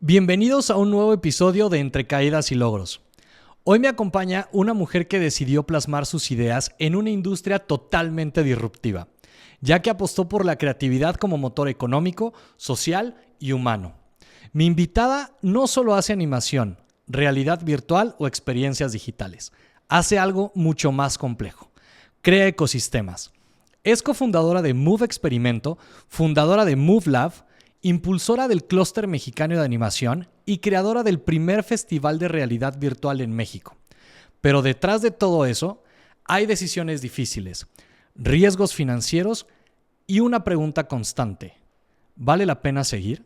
Bienvenidos a un nuevo episodio de Entre Caídas y Logros. Hoy me acompaña una mujer que decidió plasmar sus ideas en una industria totalmente disruptiva, ya que apostó por la creatividad como motor económico, social y humano. Mi invitada no solo hace animación, realidad virtual o experiencias digitales, hace algo mucho más complejo. Crea ecosistemas. Es cofundadora de Move Experimento, fundadora de Move Lab, impulsora del Clúster Mexicano de Animación y creadora del primer festival de realidad virtual en México. Pero detrás de todo eso, hay decisiones difíciles, riesgos financieros y una pregunta constante. ¿Vale la pena seguir?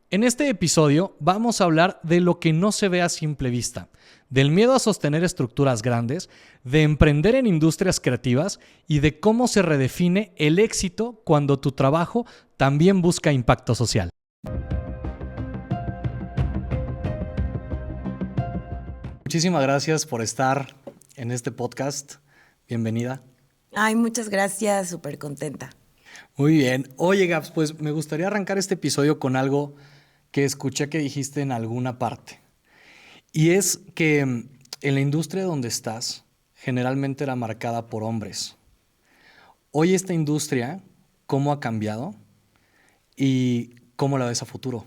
En este episodio vamos a hablar de lo que no se ve a simple vista, del miedo a sostener estructuras grandes, de emprender en industrias creativas y de cómo se redefine el éxito cuando tu trabajo también busca impacto social. Muchísimas gracias por estar en este podcast. Bienvenida. Ay, muchas gracias, súper contenta. Muy bien. Oye, Gabs, pues me gustaría arrancar este episodio con algo que escuché que dijiste en alguna parte. Y es que en la industria donde estás, generalmente era marcada por hombres. Hoy esta industria, ¿cómo ha cambiado? ¿Y cómo la ves a futuro?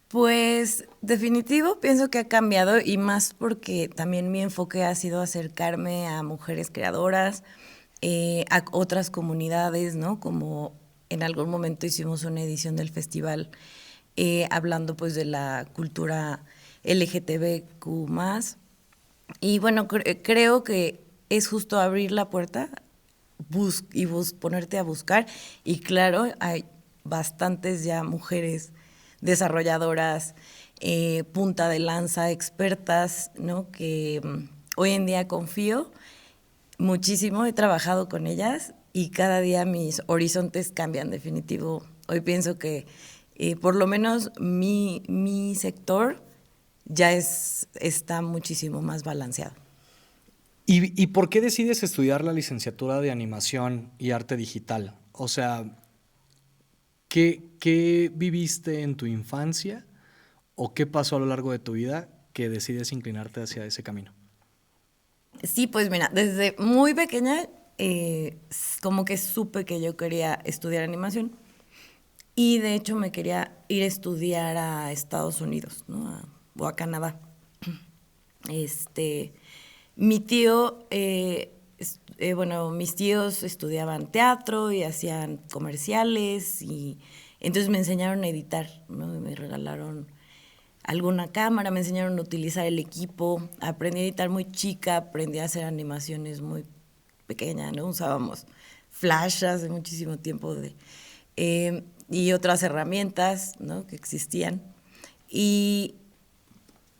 Pues definitivo pienso que ha cambiado y más porque también mi enfoque ha sido acercarme a mujeres creadoras, a otras comunidades, ¿no? Como en algún momento hicimos una edición del festival hablando pues de la cultura LGTBQ+. Y bueno, creo que es justo abrir la puerta ponerte a buscar. Y claro, hay bastantes ya mujeres desarrolladoras, punta de lanza, expertas, ¿no? Que hoy en día confío muchísimo, he trabajado con ellas y cada día mis horizontes cambian, definitivo. Hoy pienso que por lo menos mi sector ya está muchísimo más balanceado. ¿Y por qué decides estudiar la licenciatura de animación y arte digital? O sea, ¿qué viviste en tu infancia o qué pasó a lo largo de tu vida que decides inclinarte hacia ese camino? Sí, pues mira, desde muy pequeña como que supe que yo quería estudiar animación y de hecho me quería ir a estudiar a Estados Unidos, ¿no? O a Canadá. Mi tío, bueno, mis tíos estudiaban teatro y hacían comerciales y entonces me enseñaron a editar, ¿no? Me regalaron alguna cámara, me enseñaron a utilizar el equipo, aprendí a editar muy chica, aprendí a hacer animaciones muy pequeñas, ¿no? Usábamos Flash hace muchísimo tiempo y otras herramientas, ¿no? Que existían. Y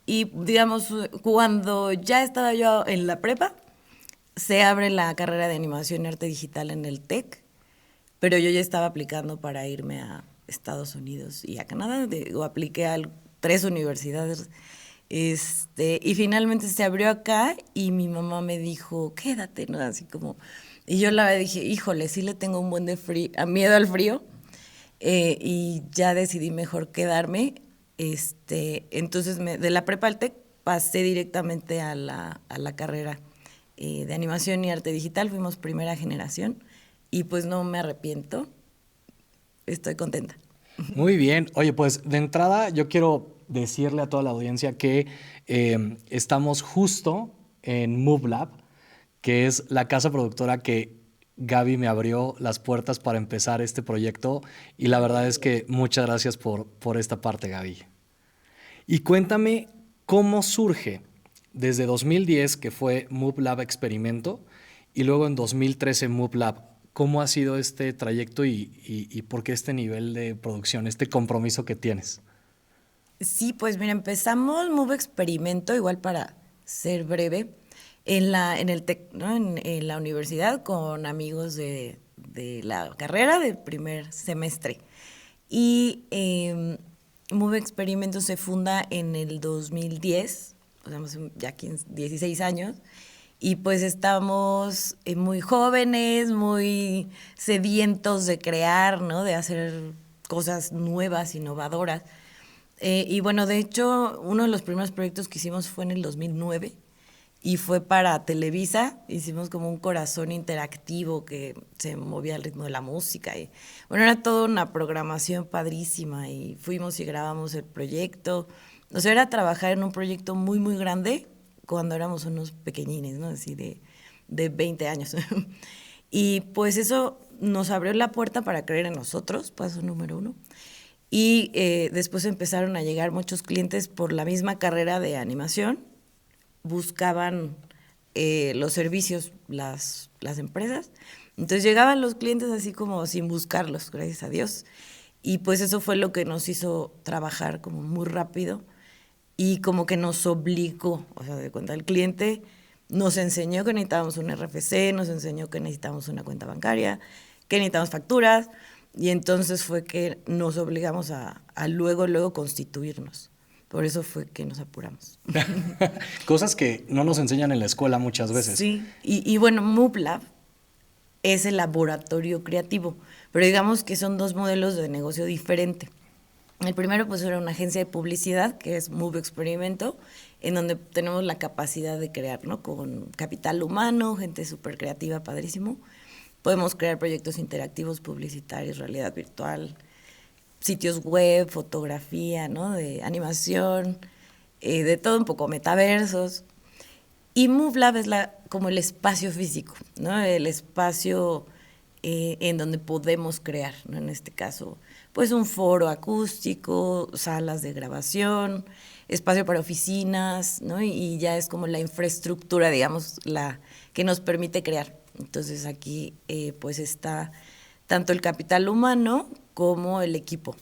digamos, cuando ya estaba yo en la prepa, se abre la carrera de animación y arte digital en el TEC, pero yo ya estaba aplicando para irme a Estados Unidos y a Canadá, apliqué a 3 universidades, y finalmente se abrió acá y mi mamá me dijo, quédate, ¿no? Así como, y yo la dije, híjole, sí le tengo un buen de miedo al frío, y ya decidí mejor quedarme. Entonces de la prepa al TEC pasé directamente a la carrera de animación y arte digital, fuimos primera generación y pues no me arrepiento, estoy contenta. Muy bien. Oye, pues de entrada yo quiero decirle a toda la audiencia que estamos justo en Move Lab, que es la casa productora que Gaby me abrió las puertas para empezar este proyecto y la verdad es que muchas gracias por esta parte, Gaby. Y cuéntame cómo surge desde 2010, que fue Move Lab Experimento, y luego en 2013 Move Lab. ¿Cómo ha sido este trayecto y por qué este nivel de producción, este compromiso que tienes? Sí, pues mira, empezamos Move Experimento, igual para ser breve, en el TEC, ¿no? En la universidad con amigos de la carrera del primer semestre. Y Move Experimento se funda en el 2010, o sea, ya 16 años, y pues estamos muy jóvenes, muy sedientos de crear, ¿no? De hacer cosas nuevas, innovadoras. Y bueno, de hecho, uno de los primeros proyectos que hicimos fue en el 2009 y fue para Televisa. Hicimos como un corazón interactivo que se movía al ritmo de la música. Y bueno, era toda una programación padrísima y fuimos y grabamos el proyecto. O sea, era trabajar en un proyecto muy, muy grande cuando éramos unos pequeñines, ¿no? Así de 20 años. Y pues eso nos abrió la puerta para creer en nosotros, paso número uno. Y después empezaron a llegar muchos clientes por la misma carrera de animación, buscaban los servicios, las empresas. Entonces llegaban los clientes así como sin buscarlos, gracias a Dios. Y pues eso fue lo que nos hizo trabajar como muy rápido y como que nos obligó, o sea, de cuenta, el cliente nos enseñó que necesitábamos un RFC, nos enseñó que necesitábamos una cuenta bancaria, que necesitábamos facturas, y entonces fue que nos obligamos a luego constituirnos. Por eso fue que nos apuramos. Cosas que no nos enseñan en la escuela muchas veces. Sí, y bueno, MoveLab es el laboratorio creativo, pero digamos que son dos modelos de negocio diferentes. El primero pues era una agencia de publicidad que es Move Experimento, en donde tenemos la capacidad de crear, ¿no? Con capital humano, gente súper creativa, padrísimo. Podemos crear proyectos interactivos, publicitarios, realidad virtual, sitios web, fotografía, ¿no? De animación, de todo un poco, metaversos. Y MoveLab es como el espacio físico, ¿no? El espacio en donde podemos crear, ¿no? En este caso, pues un foro acústico, salas de grabación, espacio para oficinas, ¿no? Y ya es como la infraestructura, digamos, la que nos permite crear. Entonces aquí pues está tanto el capital humano como el equipo.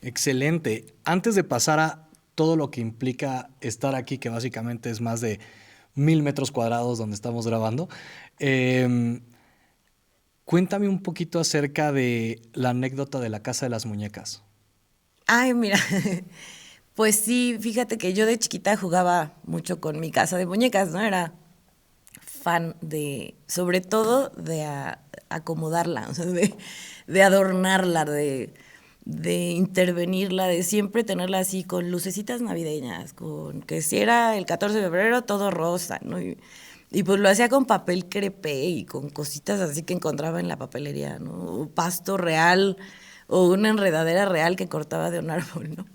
Excelente. Antes de pasar a todo lo que implica estar aquí, que básicamente es más de 1000 metros cuadrados donde estamos grabando, cuéntame un poquito acerca de la anécdota de la Casa de las Muñecas. Ay, mira, pues sí, fíjate que yo de chiquita jugaba mucho con mi casa de muñecas, ¿no? Era fan de, sobre todo de acomodarla, o sea, de adornarla, de intervenirla, de siempre tenerla así con lucecitas navideñas, con que si era el 14 de febrero todo rosa, ¿no? Y pues lo hacía con papel crepé y con cositas así que encontraba en la papelería, ¿no? O pasto real o una enredadera real que cortaba de un árbol, ¿no?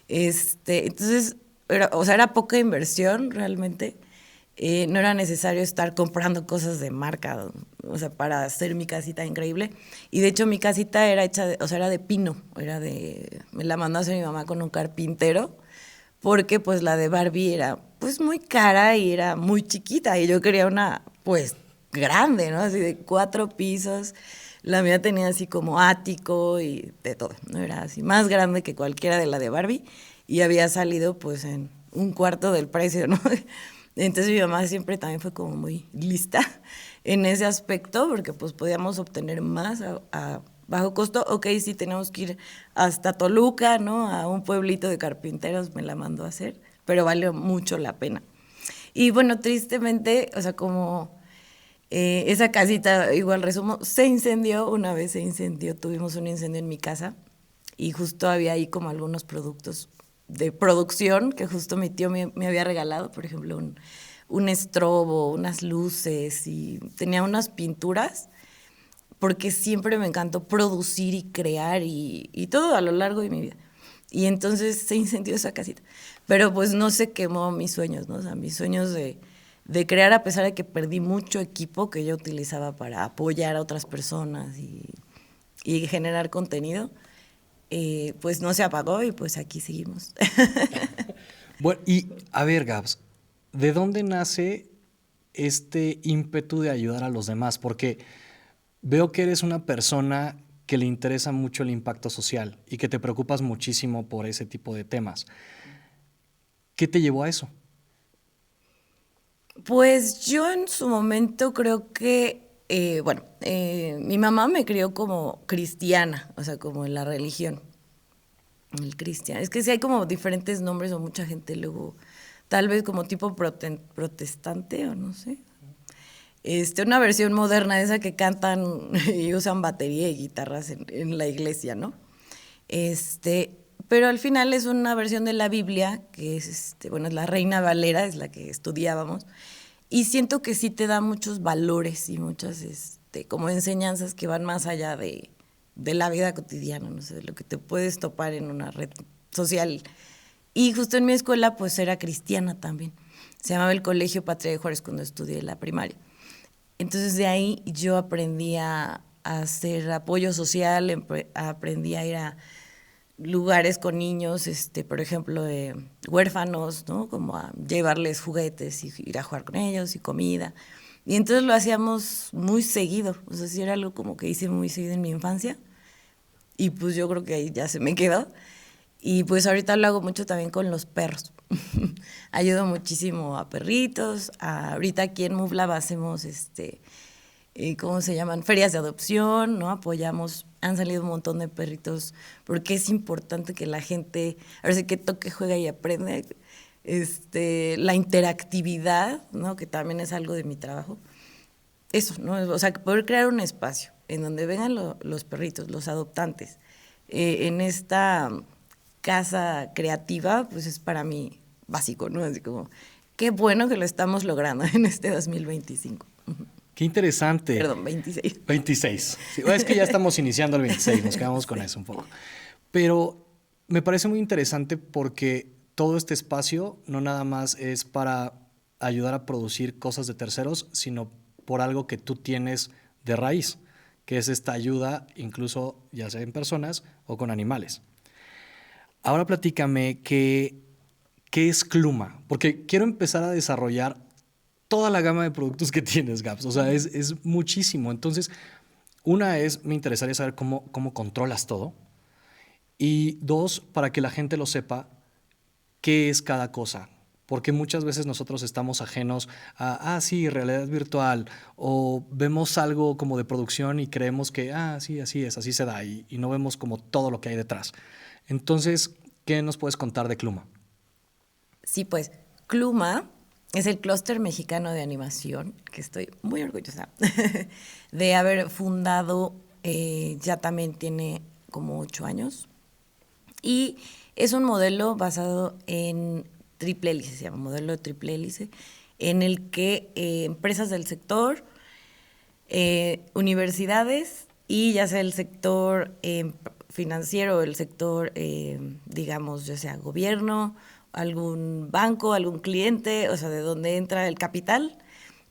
Entonces, o sea, era poca inversión realmente. No era necesario estar comprando cosas de marca, o sea, para hacer mi casita increíble. Y de hecho mi casita era hecha, o sea, era de pino, me la mandó a hacer mi mamá con un carpintero, porque pues la de Barbie era pues muy cara y era muy chiquita y yo quería una pues grande, ¿no? Así de 4 pisos. La mía tenía así como ático y de todo, ¿no? Era así más grande que cualquiera de la de Barbie y había salido pues en un cuarto del precio, ¿no? Entonces mi mamá siempre también fue como muy lista en ese aspecto porque pues podíamos obtener más a bajo costo. Ok, sí tenemos que ir hasta Toluca, ¿no? A un pueblito de carpinteros me la mandó a hacer, pero valió mucho la pena. Y bueno, tristemente, o sea, como esa casita, igual resumo, se incendió, una vez se incendió, tuvimos un incendio en mi casa y justo había ahí como algunos productos de producción que justo mi tío me había regalado, por ejemplo, un estrobo, unas luces y tenía unas pinturas porque siempre me encantó producir y crear y todo a lo largo de mi vida. Y entonces se incendió esa casita. Pero pues no se quemó mis sueños, ¿no? O sea, mis sueños de crear, a pesar de que perdí mucho equipo que yo utilizaba para apoyar a otras personas y generar contenido, pues no se apagó y pues aquí seguimos. Bueno, y a ver, Gabs, ¿de dónde nace este ímpetu de ayudar a los demás? Porque veo que eres una persona que le interesa mucho el impacto social y que te preocupas muchísimo por ese tipo de temas. ¿Qué te llevó a eso? Pues yo en su momento creo que, bueno, mi mamá me crió como cristiana, o sea, como en la religión, el cristiano. Es que sí hay como diferentes nombres o mucha gente luego, tal vez como tipo protestante o no sé. Una versión moderna de esa que cantan y usan batería y guitarras en la iglesia, ¿no? pero al final es una versión de la Biblia, que es, bueno, es la Reina Valera, es la que estudiábamos, y siento que sí te da muchos valores y muchas como enseñanzas que van más allá de la vida cotidiana, no sé, de lo que te puedes topar en una red social. Y justo en mi escuela, pues era cristiana también. Se llamaba el Colegio Patria de Juárez cuando estudié la primaria. Entonces de ahí yo aprendí a hacer apoyo social, aprendí a ir a lugares con niños, por ejemplo, huérfanos, ¿no? Como a llevarles juguetes y ir a jugar con ellos y comida. Y entonces lo hacíamos muy seguido, o sea, sí era algo como que hice muy seguido en mi infancia y pues yo creo que ahí ya se me quedó. Y pues ahorita lo hago mucho también con los perros. Ayudo muchísimo a perritos. Ahorita aquí en Mublava hacemos, ¿cómo se llaman? Ferias de adopción, ¿no? Apoyamos, han salido un montón de perritos, porque es importante que la gente, ahora sí que toque, juega y aprende. La interactividad, ¿no? Que también es algo de mi trabajo. Eso, ¿no? O sea, poder crear un espacio en donde vengan los perritos, los adoptantes, en esta casa creativa, pues es para mí básico, ¿no? Así como, qué bueno que lo estamos logrando en este 2025. Qué interesante. Perdón, 26. 26. Sí, es que ya estamos iniciando el 26, nos quedamos con eso un poco. Pero me parece muy interesante porque todo este espacio no nada más es para ayudar a producir cosas de terceros, sino por algo que tú tienes de raíz, que es esta ayuda, incluso ya sea en personas o con animales. Ahora platícame qué es Kluma, porque quiero empezar a desarrollar toda la gama de productos que tienes, Gabs. O sea, es muchísimo. Entonces, me interesaría saber cómo controlas todo. Y dos, para que la gente lo sepa, qué es cada cosa. Porque muchas veces nosotros estamos ajenos a, sí, realidad virtual, o vemos algo como de producción y creemos que, sí, así es, así se da, y no vemos como todo lo que hay detrás. Entonces, ¿qué nos puedes contar de Kluma? Sí, pues, Kluma es el clúster mexicano de animación, que estoy muy orgullosa de haber fundado, ya también tiene como 8 años, y es un modelo basado en triple hélice, se llama modelo de triple hélice, en el que empresas del sector, universidades y ya sea el sector financiero o el sector, digamos, ya sea gobierno, algún banco, algún cliente, o sea, de donde entra el capital,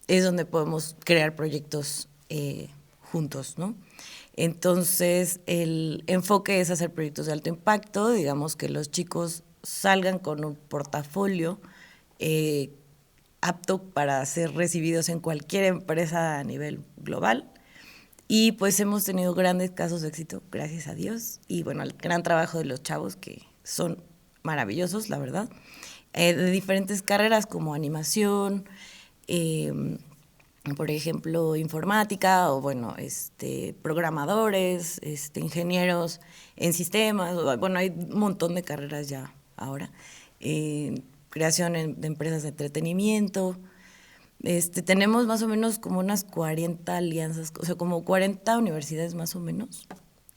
es donde podemos crear proyectos juntos, ¿no? Entonces, el enfoque es hacer proyectos de alto impacto, digamos que los chicos salgan con un portafolio apto para ser recibidos en cualquier empresa a nivel global. Y pues hemos tenido grandes casos de éxito, gracias a Dios, y bueno, el gran trabajo de los chavos que son maravillosos, la verdad, de diferentes carreras como animación, por ejemplo, informática, o bueno, programadores, ingenieros en sistemas, bueno, hay un montón de carreras ya ahora, creación de empresas de entretenimiento. Tenemos más o menos como unas 40 alianzas, o sea, como 40 universidades más o menos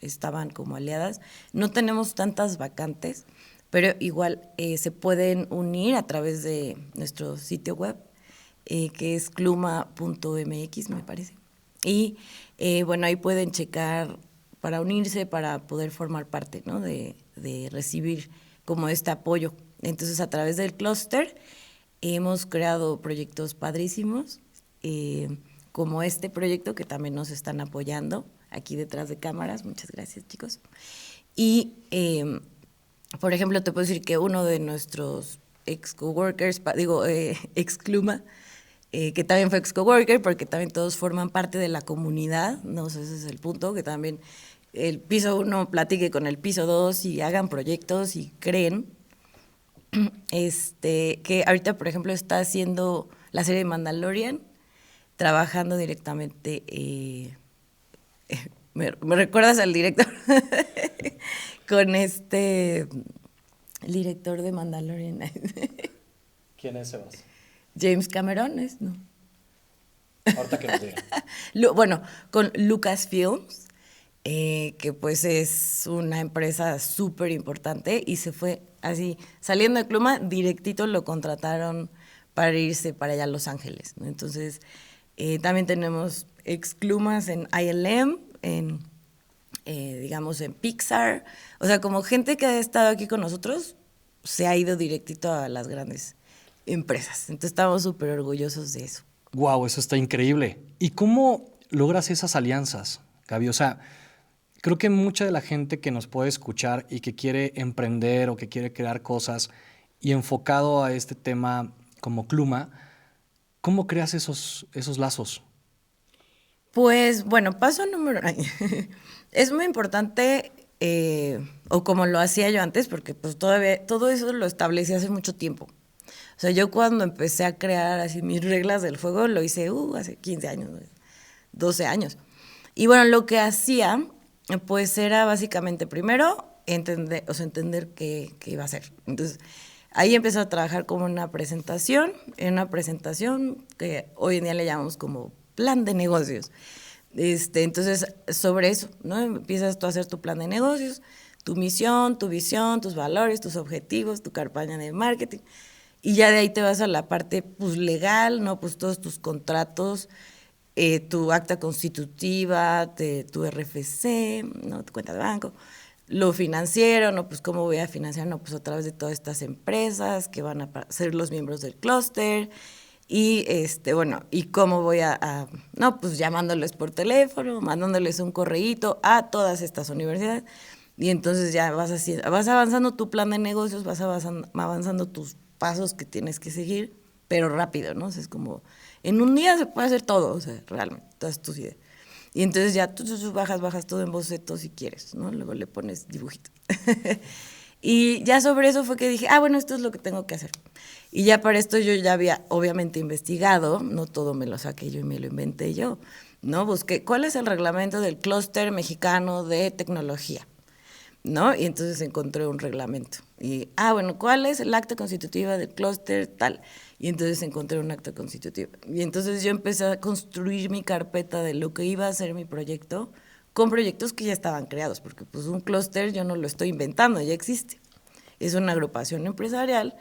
estaban como aliadas. No tenemos tantas vacantes, pero igual se pueden unir a través de nuestro sitio web, que es kluma.mx, me parece. Y bueno, ahí pueden checar para unirse, para poder formar parte, ¿no? de recibir como este apoyo. Entonces, a través del clúster hemos creado proyectos padrísimos, como este proyecto que también nos están apoyando aquí detrás de cámaras. Muchas gracias, chicos. Y, por ejemplo, te puedo decir que uno de nuestros ex coworkers, ex Kluma, que también fue ex coworker, porque también todos forman parte de la comunidad, ¿no? O sea, ese es el punto, que también el piso 1 platique con el piso 2 y hagan proyectos y creen. Que ahorita, por ejemplo, está haciendo la serie de Mandalorian, trabajando directamente. Me recuerdas al director con el director de Mandalorian. ¿Quién es Sebas? James Cameron, ¿no? Ahorita que nos diga. Bueno, con Lucasfilms, que pues es una empresa súper importante y se fue así, saliendo de Pluma, directito lo contrataron para irse para allá a Los Ángeles, ¿no? Entonces, también tenemos exclumas en ILM, digamos en Pixar, o sea, como gente que ha estado aquí con nosotros, se ha ido directito a las grandes empresas. Entonces estamos súper orgullosos de eso. Wow, eso está increíble. ¿Y cómo logras esas alianzas, Gaby? O sea, creo que mucha de la gente que nos puede escuchar y que quiere emprender o que quiere crear cosas y enfocado a este tema como Kluma, ¿cómo creas esos lazos? Pues bueno, paso número es muy importante, o como lo hacía yo antes, porque pues todavía todo eso lo establecí hace mucho tiempo. O sea, yo cuando empecé a crear así mis reglas del juego, lo hice hace 15 años, 12 años. Y bueno, lo que hacía, pues era básicamente primero entender qué iba a hacer. Entonces, ahí empecé a trabajar como en una presentación que hoy en día le llamamos como plan de negocios. Entonces, sobre eso, ¿no? Empiezas tú a hacer tu plan de negocios, tu misión, tu visión, tus valores, tus objetivos, tu campaña de marketing. Y ya de ahí te vas a la parte pues, legal, ¿no? Pues todos tus contratos, tu acta constitutiva, tu RFC, ¿no? Tu cuenta de banco, lo financiero, ¿no? Pues cómo voy a financiar, ¿no? Pues a través de todas estas empresas que van a ser los miembros del clúster. Y bueno, y cómo voy no, pues llamándoles por teléfono, mandándoles un correíto a todas estas universidades. Y entonces ya vas avanzando tu plan de negocios, vas avanzando tus pasos que tienes que seguir, pero rápido, ¿no? O sea, es como, en un día se puede hacer todo, o sea, realmente, todas tus ideas. Y entonces ya tú bajas todo en boceto si quieres, ¿no? Luego le pones dibujitos. Y ya sobre eso fue que dije, bueno, esto es lo que tengo que hacer. Y ya para esto yo ya había obviamente investigado, no todo me lo saqué yo y me lo inventé yo, ¿no? Busqué cuál es el reglamento del clúster mexicano de tecnología, ¿no? Y entonces encontré un reglamento. Y, bueno, ¿cuál es el acta constitutiva del clúster tal? Y entonces encontré un acta constitutiva. Y entonces yo empecé a construir mi carpeta de lo que iba a ser mi proyecto con proyectos que ya estaban creados, porque pues un clúster yo no lo estoy inventando, ya existe. Es una agrupación empresarial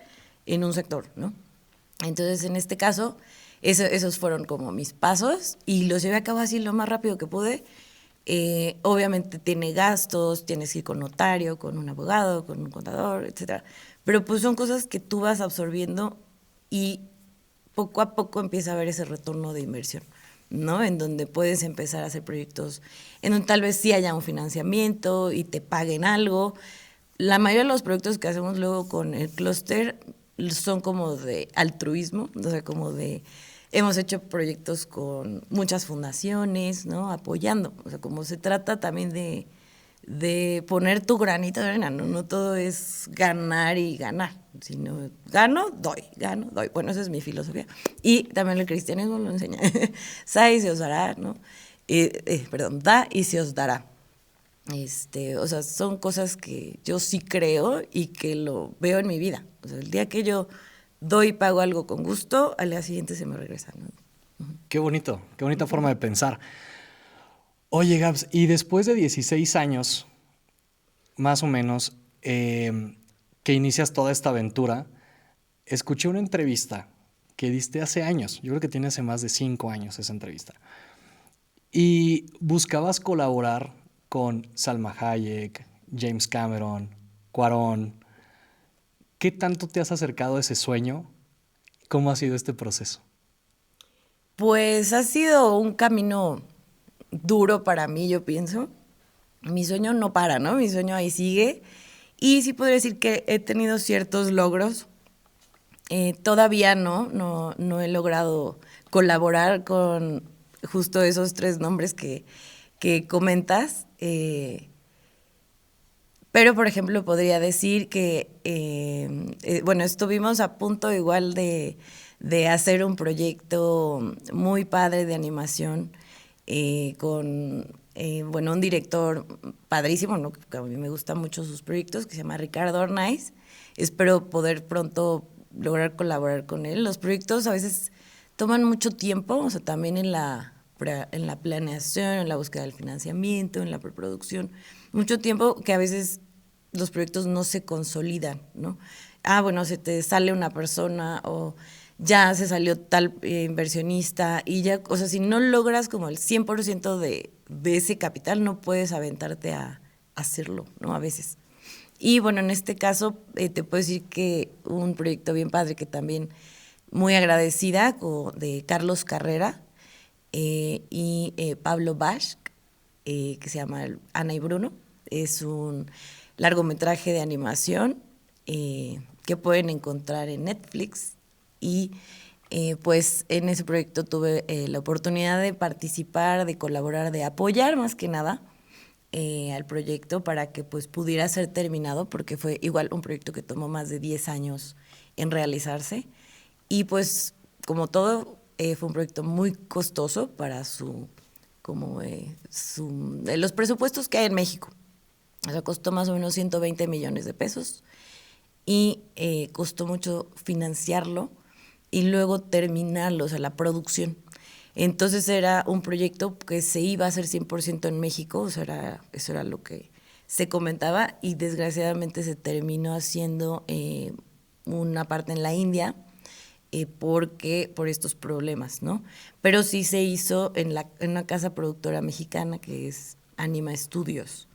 en un sector, ¿no? Entonces, en este caso, esos fueron como mis pasos y los llevé a cabo así lo más rápido que pude. Obviamente tiene gastos, tienes que ir con notario, con un abogado, con un contador, etcétera. Pero pues son cosas que tú vas absorbiendo y poco a poco empieza a haber ese retorno de inversión, ¿no? En donde puedes empezar a hacer proyectos en donde tal vez sí haya un financiamiento y te paguen algo. La mayoría de los proyectos que hacemos luego con el clúster son como de altruismo, o sea, hemos hecho proyectos con muchas fundaciones, ¿no? Apoyando, o sea, como se trata también de poner tu granito de arena, ¿no? No todo es ganar y ganar, sino gano, doy. Bueno, esa es mi filosofía. Y también el cristianismo lo enseña. Sa y se os dará, ¿no? Perdón, da y se os dará. O sea, son cosas que yo sí creo y que lo veo en mi vida. O sea, el día que yo doy y pago algo con gusto, al día siguiente se me regresa, ¿no? Qué bonito, qué bonita forma de pensar. Oye, Gabs, y después de 16 años, más o menos, que inicias toda esta aventura, escuché una entrevista que diste hace años. Yo creo que tiene hace más de 5 años esa entrevista. Y buscabas colaborar con Salma Hayek, James Cameron, Cuarón. ¿Qué tanto te has acercado a ese sueño? ¿Cómo ha sido este proceso? Pues ha sido un camino duro para mí, yo pienso. Mi sueño no para, ¿no? Mi sueño ahí sigue. Y sí podría decir que he tenido ciertos logros. Todavía no he logrado colaborar con justo esos 3 nombres que comentas. Pero, por ejemplo, podría decir que, bueno, estuvimos a punto igual de hacer un proyecto muy padre de animación con, bueno, un director padrísimo, ¿no? Que a mí me gustan mucho sus proyectos, que se llama Ricardo Arnaiz. Espero poder pronto lograr colaborar con él. Los proyectos a veces toman mucho tiempo, o sea, también en la en la planeación, en la búsqueda del financiamiento, en la preproducción. Mucho tiempo que a veces los proyectos no se consolidan, ¿no? Bueno, se te sale una persona o ya se salió tal inversionista y ya, o sea, si no logras como el 100% de ese capital, no puedes aventarte a hacerlo, ¿no? A veces. Y bueno, en este caso te puedo decir que un proyecto bien padre que también muy agradecida de Carlos Carrera y Pablo Bash, que se llama Ana y Bruno. Es un largometraje de animación que pueden encontrar en Netflix y pues en ese proyecto tuve la oportunidad de participar, de colaborar, de apoyar más que nada al proyecto para que pues pudiera ser terminado, porque fue igual un proyecto que tomó más de 10 años en realizarse y pues como todo fue un proyecto muy costoso para los presupuestos que hay en México. O sea, costó más o menos 120 millones de pesos y costó mucho financiarlo y luego terminarlo, o sea, la producción. Entonces era un proyecto que se iba a hacer 100% en México, o sea, eso era lo que se comentaba y desgraciadamente se terminó haciendo una parte en la India por estos problemas, ¿no? Pero sí se hizo en una casa productora mexicana que es Anima Studios.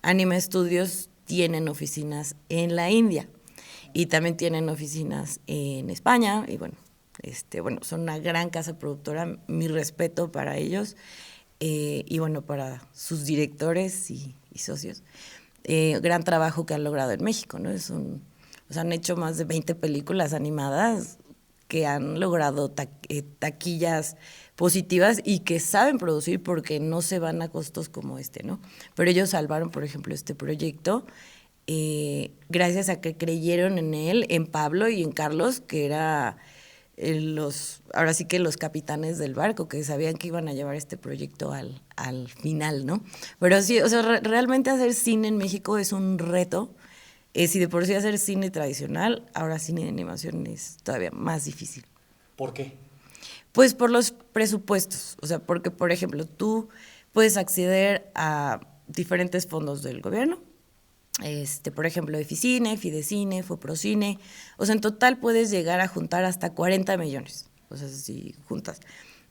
Anima Studios tienen oficinas en la India y también tienen oficinas en España y bueno, son una gran casa productora, mi respeto para ellos y bueno, para sus directores y socios. Gran trabajo que han logrado en México, ¿no? O sea, han hecho más de 20 películas animadas que han logrado taquillas positivas y que saben producir porque no se van a costos como ¿no? Pero ellos salvaron, por ejemplo, este proyecto gracias a que creyeron en él, en Pablo y en Carlos, que era ahora sí que los capitanes del barco, que sabían que iban a llevar este proyecto al final, ¿no? Pero sí, o sea, realmente hacer cine en México es un reto. Si de por sí hacer cine tradicional, ahora cine de animación es todavía más difícil. ¿Por qué? Pues por los presupuestos, o sea, porque por ejemplo tú puedes acceder a diferentes fondos del gobierno, por ejemplo, Eficine, Fidecine, Foprocine, o sea, en total puedes llegar a juntar hasta 40 millones, o sea, si juntas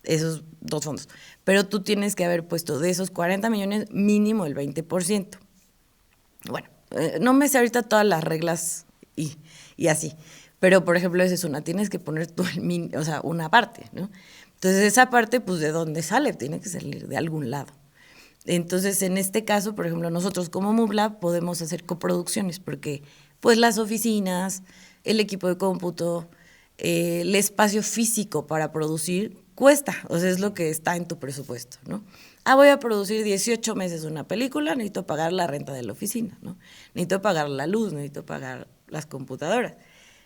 esos dos fondos, pero tú tienes que haber puesto de esos 40 millones mínimo el 20%. Bueno, no me sé ahorita todas las reglas y así, pero por ejemplo esa es una, tienes que poner tú o sea, una parte, ¿no? Entonces esa parte, pues ¿de dónde sale? Tiene que salir de algún lado. Entonces en este caso, por ejemplo, nosotros como Mubla podemos hacer coproducciones porque pues las oficinas, el equipo de cómputo, el espacio físico para producir cuesta, o sea, es lo que está en tu presupuesto, ¿no? Voy a producir 18 meses una película, necesito pagar la renta de la oficina, ¿no? Necesito pagar la luz, necesito pagar las computadoras,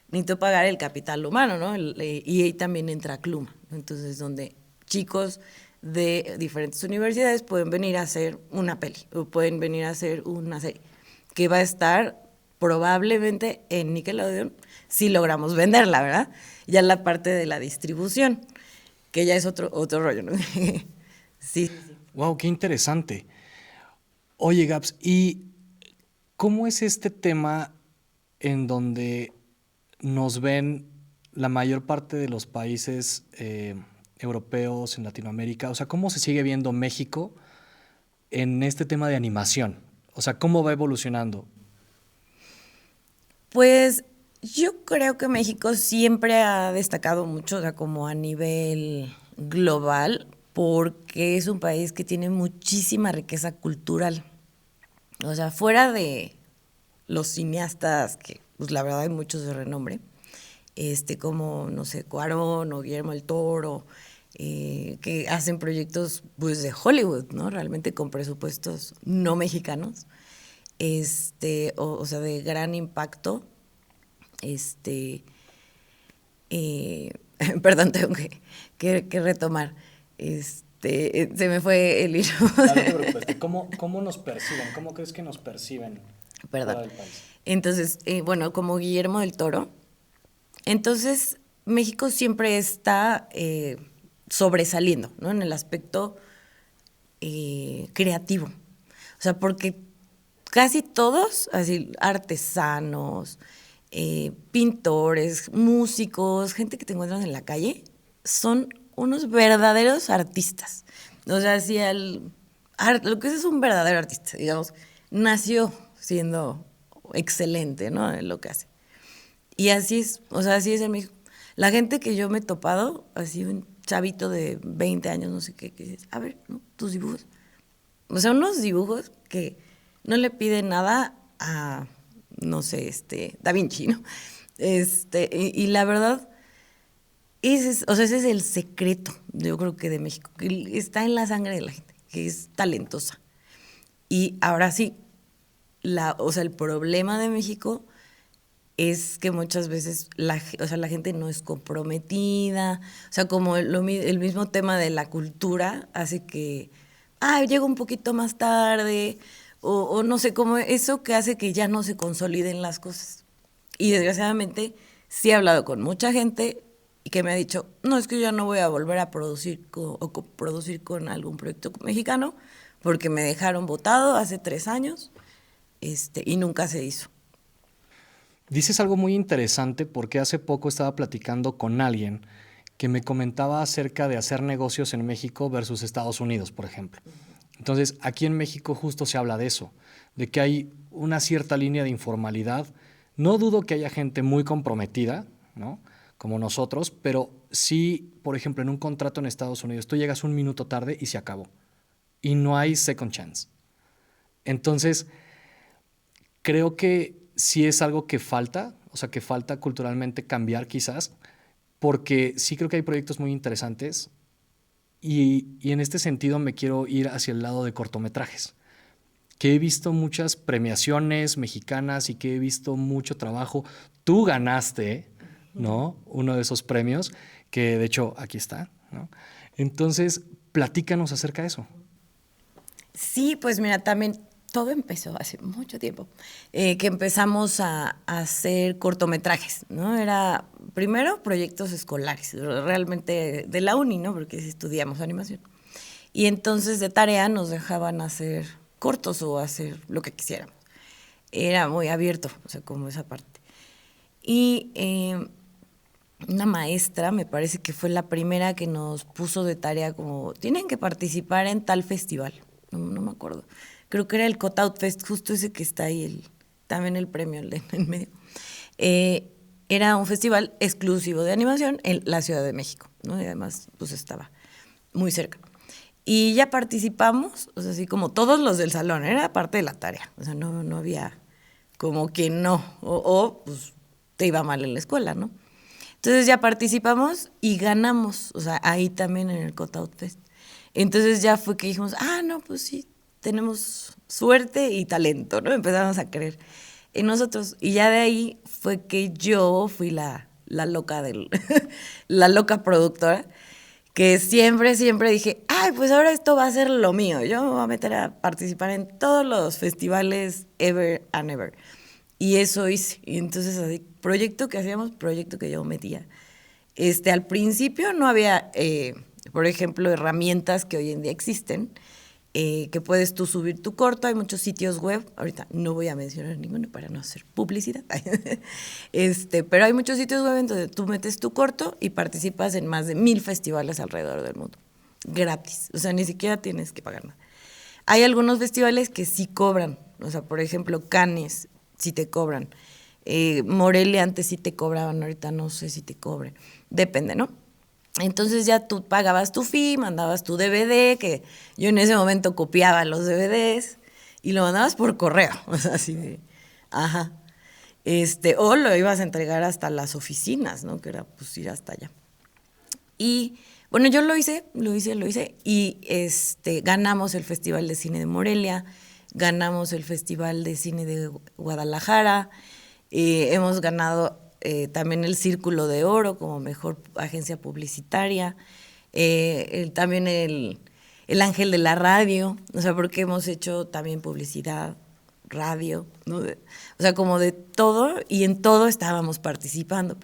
necesito pagar el capital humano, ¿no? Y ahí también entra Cluma, ¿no? Entonces, donde chicos de diferentes universidades pueden venir a hacer una peli o pueden venir a hacer una serie que va a estar probablemente en Nickelodeon si logramos venderla, ¿verdad? Ya la parte de la distribución, que ya es otro rollo, ¿no? Sí. Wow, qué interesante. Oye, Gaps, ¿y cómo es este tema en donde nos ven la mayor parte de los países europeos en Latinoamérica? O sea, ¿cómo se sigue viendo México en este tema de animación? O sea, ¿cómo va evolucionando? Pues yo creo que México siempre ha destacado mucho, o sea, como a nivel global, porque es un país que tiene muchísima riqueza cultural. O sea, fuera de los cineastas, que pues la verdad hay muchos de renombre, como, no sé, Cuarón o Guillermo del Toro, que hacen proyectos pues de Hollywood, ¿no? Realmente con presupuestos no mexicanos, o sea, de gran impacto, perdón, tengo que retomar, se me fue el hilo. No te preocupes. ¿Cómo nos perciben? ¿Cómo crees que nos perciben Perdón. fuera del país? Entonces, bueno, como Guillermo del Toro, entonces México siempre está sobresaliendo, ¿no? En el aspecto creativo. O sea, porque casi todos, así, artesanos, pintores, músicos, gente que te encuentras en la calle, son unos verdaderos artistas. O sea, si lo que es un verdadero artista, digamos, nació siendo excelente, ¿no? En lo que hace. Y así es, o sea, así es en México. La gente que yo me he topado, así un chavito de 20 años, no sé qué, que dices, a ver, ¿no? Tus dibujos. O sea, unos dibujos que no le piden nada a, no sé, Da Vinci, ¿no? Y la verdad, o sea, ese es el secreto, yo creo que de México, que está en la sangre de la gente, que es talentosa. Y ahora sí, o sea, el problema de México es que muchas veces o sea, la gente no es comprometida, o sea, como el mismo tema de la cultura hace que, llego un poquito más tarde, o no sé, como eso que hace que ya no se consoliden las cosas. Y desgraciadamente sí he hablado con mucha gente y que me ha dicho, no, es que yo ya no voy a volver a producir o coproducir con algún proyecto mexicano porque me dejaron botado hace 3 años y nunca se hizo. Dices algo muy interesante porque hace poco estaba platicando con alguien que me comentaba acerca de hacer negocios en México versus Estados Unidos, por ejemplo. Entonces, aquí en México justo se habla de eso, de que hay una cierta línea de informalidad. No dudo que haya gente muy comprometida, ¿no? Como nosotros, pero sí, por ejemplo, en un contrato en Estados Unidos, tú llegas un minuto tarde y se acabó. Y no hay second chance. Entonces, creo que sí es algo que falta, o sea, que falta culturalmente cambiar quizás, porque sí creo que hay proyectos muy interesantes y en este sentido me quiero ir hacia el lado de cortometrajes, que he visto muchas premiaciones mexicanas y que he visto mucho trabajo. Tú ganaste, ¿no? Uno de esos premios, que de hecho aquí está, ¿no? Entonces, platícanos acerca de eso. Sí, pues mira, también todo empezó hace mucho tiempo, que empezamos a hacer cortometrajes, ¿no? Era primero proyectos escolares, realmente de la uni, ¿no? Porque sí estudiamos animación. Y entonces de tarea nos dejaban hacer cortos o hacer lo que quisiéramos. Era muy abierto, o sea, como esa parte. Y una maestra, me parece que fue la primera que nos puso de tarea como, tienen que participar en tal festival, no me acuerdo. Creo que era el Cutout Fest, justo ese que está ahí, también el premio en medio. Era un festival exclusivo de animación en la Ciudad de México, ¿no? Y además, pues estaba muy cerca. Y ya participamos, o sea, así como todos los del salón, era parte de la tarea, o sea, no había como que no, pues te iba mal en la escuela, ¿no? Entonces ya participamos y ganamos, o sea, ahí también en el Cutout Fest. Entonces ya fue que dijimos, no, pues sí, tenemos suerte y talento, ¿no? Empezamos a creer en nosotros. Y ya de ahí fue que yo fui la loca la loca productora, que siempre dije, pues ahora esto va a ser lo mío. Yo me voy a meter a participar en todos los festivales ever and ever. Y eso hice. Y entonces, así, proyecto que hacíamos, proyecto que yo metía. Al principio no había, por ejemplo, herramientas que hoy en día existen, que puedes tú subir tu corto. Hay muchos sitios web, ahorita no voy a mencionar ninguno para no hacer publicidad, pero hay muchos sitios web en donde tú metes tu corto y participas en más de 1000 festivales alrededor del mundo, gratis, o sea, ni siquiera tienes que pagar nada. Hay algunos festivales que sí cobran, o sea, por ejemplo, Cannes sí te cobran, Morelia antes sí te cobraban, ahorita no sé si te cobren, depende, ¿no? Entonces ya tú pagabas tu fee, mandabas tu DVD, que yo en ese momento copiaba los DVDs y lo mandabas por correo, o sea, así de, ajá. O lo ibas a entregar hasta las oficinas, ¿no? Que era pues ir hasta allá. Y bueno, yo lo hice y ganamos el Festival de Cine de Morelia, ganamos el Festival de Cine de Guadalajara, hemos ganado también el Círculo de Oro como mejor agencia publicitaria, también el Ángel de la Radio, o sea, porque hemos hecho también publicidad, radio, ¿no? O sea, como de todo, y en todo estábamos participando.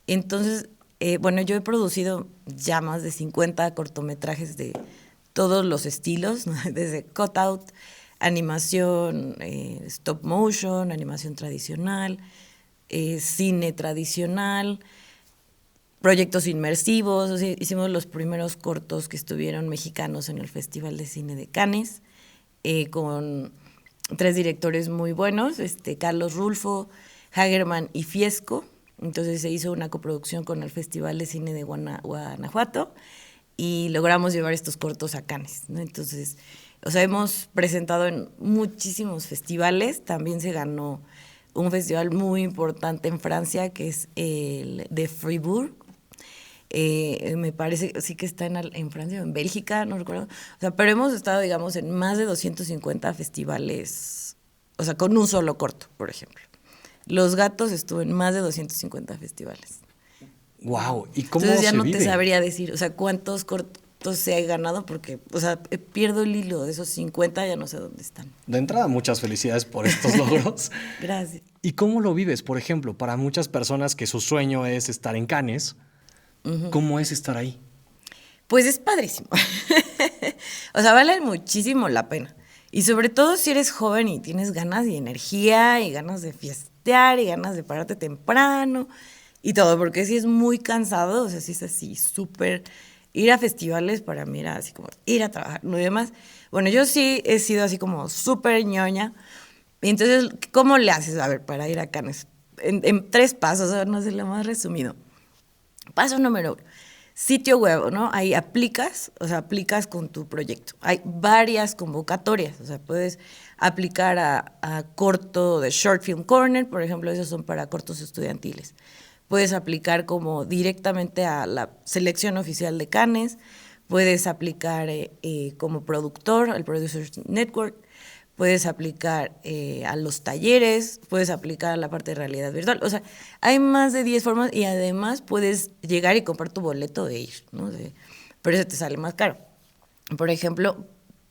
Entonces, Bueno, yo he producido ya más de 50 cortometrajes de todos los estilos, ¿no? Desde cutout, animación, stop motion, animación tradicional, cine tradicional, proyectos inmersivos. O sea, hicimos los primeros cortos que estuvieron mexicanos en el Festival de Cine de Cannes, con 3 directores muy buenos, Carlos Rulfo, Hagerman y Fiesco. Entonces se hizo una coproducción con el Festival de Cine de Guanajuato y logramos llevar estos cortos a Cannes, ¿no? Entonces, o sea, hemos presentado en muchísimos festivales. También se ganó un festival muy importante en Francia, que es el de Fribourg. Me parece, sí que está en Francia o en Bélgica, no recuerdo. O sea, pero hemos estado, digamos, en más de 250 festivales, o sea, con un solo corto, por ejemplo. Los Gatos estuvo en más de 250 festivales. Wow, ¿y cómo Entonces ya se no vive? te sabría decir, o sea, cuántos cortos se ha ganado, porque, o sea, pierdo el hilo de esos 50, ya no sé dónde están. De entrada, muchas felicidades por estos logros. Gracias. ¿Y cómo lo vives? Por ejemplo, para muchas personas que su sueño es estar en Cannes, ¿cómo es estar ahí? Pues es padrísimo. O sea, vale muchísimo la pena. Y sobre todo si eres joven y tienes ganas y energía y ganas de fiestear y ganas de pararte temprano y todo, porque sí es muy cansado, o sea, sí es así súper. Ir a festivales para mí era así como ir a trabajar, ¿no? Y demás. Bueno, yo sí he sido así como súper ñoña. Y entonces, ¿cómo le haces, a ver, para ir a Cannes? En 3 pasos, a ver, no sé, lo más resumido. Paso número 1, sitio web, ¿no? Ahí aplicas, o sea, aplicas con tu proyecto. Hay varias convocatorias, o sea, puedes aplicar a corto de Short Film Corner, por ejemplo, esos son para cortos estudiantiles. Puedes aplicar como directamente a la selección oficial de Cannes, puedes aplicar como productor al Producers Network, puedes aplicar a los talleres, puedes aplicar a la parte de realidad virtual. O sea, hay más de 10 formas y además puedes llegar y comprar tu boleto de ir, ¿no? Pero eso te sale más caro. Por ejemplo,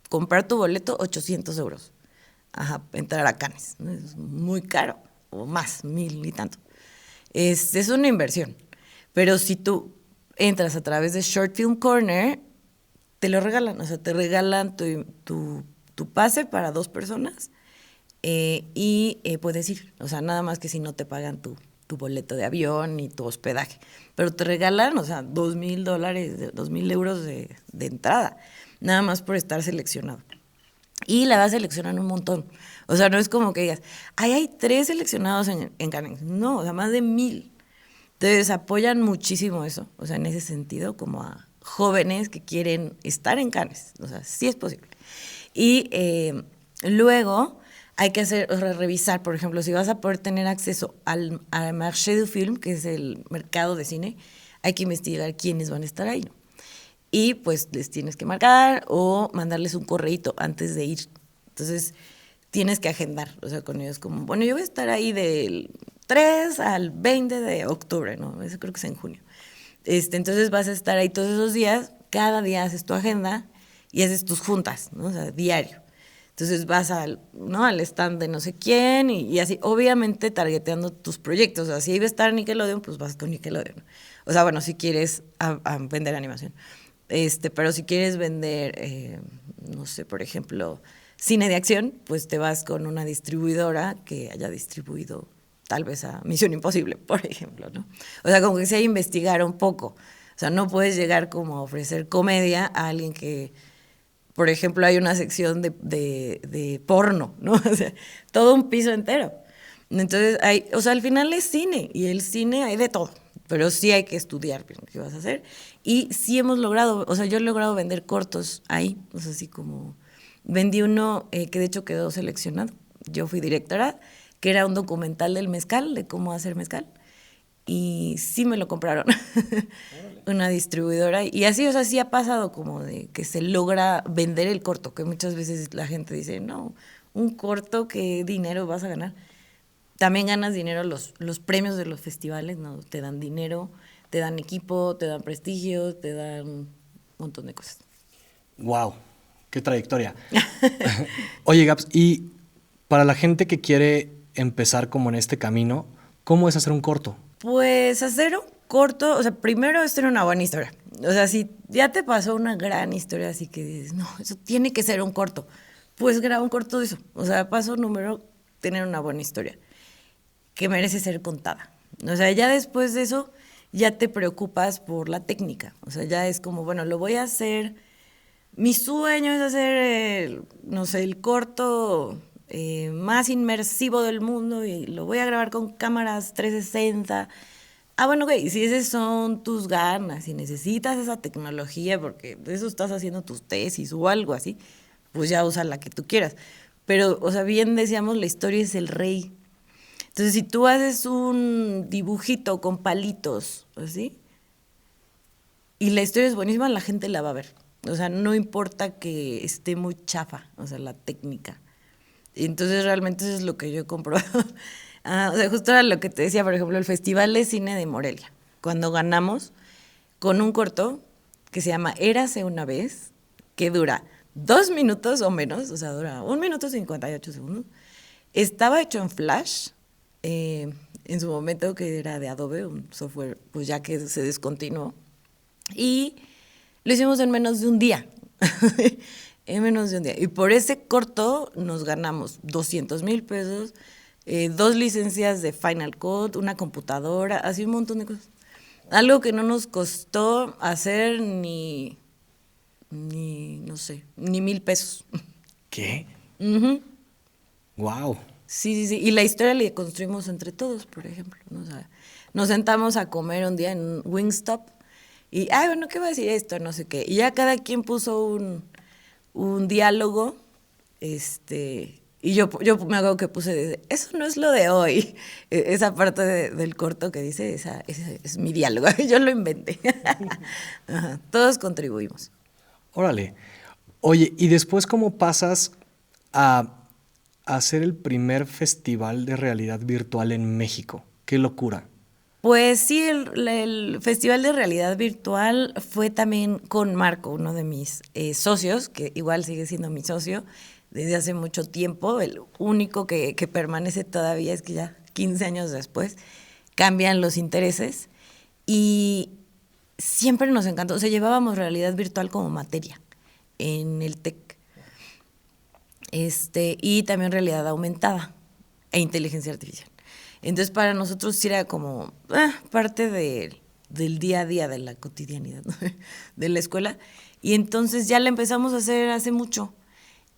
comprar tu boleto, 800 euros. Ajá, entrar a Cannes, ¿no? Es muy caro, o más, 1000 y tanto. Es una inversión. Pero si tú entras a través de Short Film Corner, te lo regalan. O sea, te regalan tu pase para 2 personas y puedes ir. O sea, nada más que si no te pagan tu boleto de avión y tu hospedaje. Pero te regalan, o sea, $2,000, €2,000 de entrada. Nada más por estar seleccionado. Y la vas a seleccionar un montón. O sea, no es como que digas, ay, hay 3 seleccionados en Cannes. No, o sea, más de 1000. Entonces apoyan muchísimo eso, o sea, en ese sentido, como a jóvenes que quieren estar en Cannes. O sea, sí es posible. Y luego hay que hacer, o sea, revisar, por ejemplo, si vas a poder tener acceso al marché du film, que es el mercado de cine, hay que investigar quiénes van a estar ahí, ¿no? Y pues les tienes que marcar o mandarles un correíto antes de ir. Entonces tienes que agendar, o sea, con ellos como, bueno, yo voy a estar ahí del 3 al 20 de octubre, ¿no? Eso creo que es en junio. Entonces vas a estar ahí todos esos días, cada día haces tu agenda y haces tus juntas, ¿no? O sea, diario. Entonces vas al stand de no sé quién y así, obviamente targeteando tus proyectos. O sea, si iba a estar Nickelodeon, pues vas con Nickelodeon. O sea, bueno, si quieres a vender animación. Pero si quieres vender, no sé, por ejemplo, cine de acción, pues te vas con una distribuidora que haya distribuido tal vez a Misión Imposible, por ejemplo, ¿no? O sea, como que se investigar un poco. O sea, no puedes llegar como a ofrecer comedia a alguien que, por ejemplo, hay una sección de porno, ¿no? O sea, todo un piso entero. Entonces, o sea, al final es cine, y el cine hay de todo, pero sí hay que estudiar bien qué vas a hacer. Y sí hemos logrado, o sea, yo he logrado vender cortos ahí, o sea, así como vendí uno que de hecho quedó seleccionado. Yo fui directora, que era un documental del mezcal, de cómo hacer mezcal, y sí me lo compraron una distribuidora. Y así, o sea, sí ha pasado como de que se logra vender el corto, que muchas veces la gente dice, no, un corto, ¿qué dinero vas a ganar? También ganas dinero, los premios de los festivales, ¿no? Te dan dinero, te dan equipo, te dan prestigio, te dan un montón de cosas. ¡Wow! ¡Qué trayectoria! Oye, Gaps, y para la gente que quiere empezar como en este camino, ¿cómo es hacer un corto? Pues hacer un corto, o sea, primero es tener una buena historia. O sea, si ya te pasó una gran historia, así que dices, no, eso tiene que ser un corto, pues graba un corto de eso. O sea, paso número, tener una buena historia, que merece ser contada. O sea, ya después de eso, ya te preocupas por la técnica. O sea, ya es como, bueno, lo voy a hacer. Mi sueño es hacer, no sé, el corto más inmersivo del mundo y lo voy a grabar con cámaras 360. Ah, bueno, ok, si esas son tus ganas, si necesitas esa tecnología porque de eso estás haciendo tus tesis o algo así, pues ya usa la que tú quieras. Pero, o sea, bien decíamos, la historia es el rey. Entonces, si tú haces un dibujito con palitos, así, y la historia es buenísima, la gente la va a ver. O sea, no importa que esté muy chafa, o sea, la técnica. Y entonces realmente eso es lo que yo he comprobado. O sea, justo era lo que te decía, por ejemplo, el Festival de Cine de Morelia. Cuando ganamos con un corto que se llama Érase una vez, que dura 2 minutos o menos, o sea, dura 1 minuto 58 segundos. Estaba hecho en Flash, en su momento que era de Adobe, un software pues ya que se descontinuó. Y lo hicimos en menos de un día. En menos de un día. Y por ese corto nos ganamos 200,000 pesos, 2 licencias de Final Cut, una computadora, así un montón de cosas. Algo que no nos costó hacer no sé, ni 1,000 pesos. ¿Qué? Ujú. Wow. Sí, sí, sí. Y la historia la construimos entre todos, por ejemplo, ¿no? O sea, nos sentamos a comer un día en Wingstop y, ay, bueno, ¿qué va a decir esto? No sé qué. Y ya cada quien puso un diálogo, y yo me hago que puse, eso no es lo de hoy. Esa parte del corto que dice, ese es mi diálogo, yo lo inventé. Ajá, todos contribuimos. Órale. Oye, ¿y después cómo pasas a hacer el primer festival de realidad virtual en México? ¡Qué locura! Pues sí, el Festival de Realidad Virtual fue también con Marco, uno de mis socios, que igual sigue siendo mi socio desde hace mucho tiempo. El único que permanece todavía es que ya 15 años después cambian los intereses y siempre nos encantó. O sea, llevábamos realidad virtual como materia en el TEC. Y también realidad aumentada e inteligencia artificial. Entonces, para nosotros sí era como parte del día a día, de la cotidianidad, ¿no? De la escuela. Y entonces ya la empezamos a hacer hace mucho.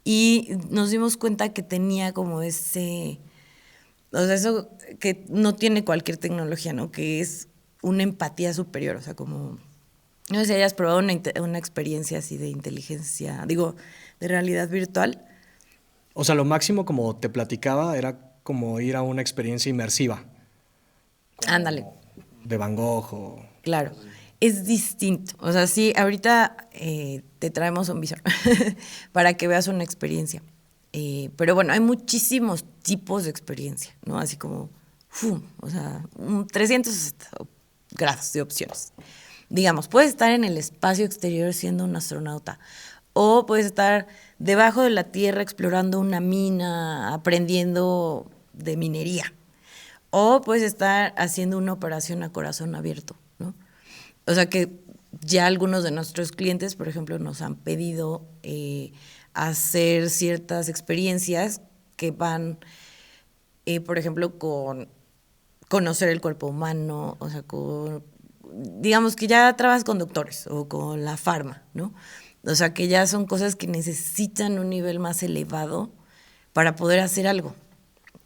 Y nos dimos cuenta que tenía como o sea, eso que no tiene cualquier tecnología, ¿no? Que es una empatía superior, o sea, como, no sé si hayas probado una experiencia así de inteligencia, digo, de realidad virtual. O sea, lo máximo, como te platicaba, era como ir a una experiencia inmersiva. Ándale. De Van Gogh o... Claro, es distinto. O sea, sí, ahorita te traemos un visor para que veas una experiencia. Pero bueno, hay muchísimos tipos de experiencia, ¿no? Así como, o sea, 360 grados de opciones. Digamos, puedes estar en el espacio exterior siendo un astronauta, o puedes estar debajo de la tierra explorando una mina, aprendiendo de minería. O puedes estar haciendo una operación a corazón abierto, ¿no? O sea que ya algunos de nuestros clientes, por ejemplo, nos han pedido hacer ciertas experiencias que van, por ejemplo, con conocer el cuerpo humano, o sea, digamos que ya trabajas con doctores o con la farma, ¿no? O sea, que ya son cosas que necesitan un nivel más elevado para poder hacer algo.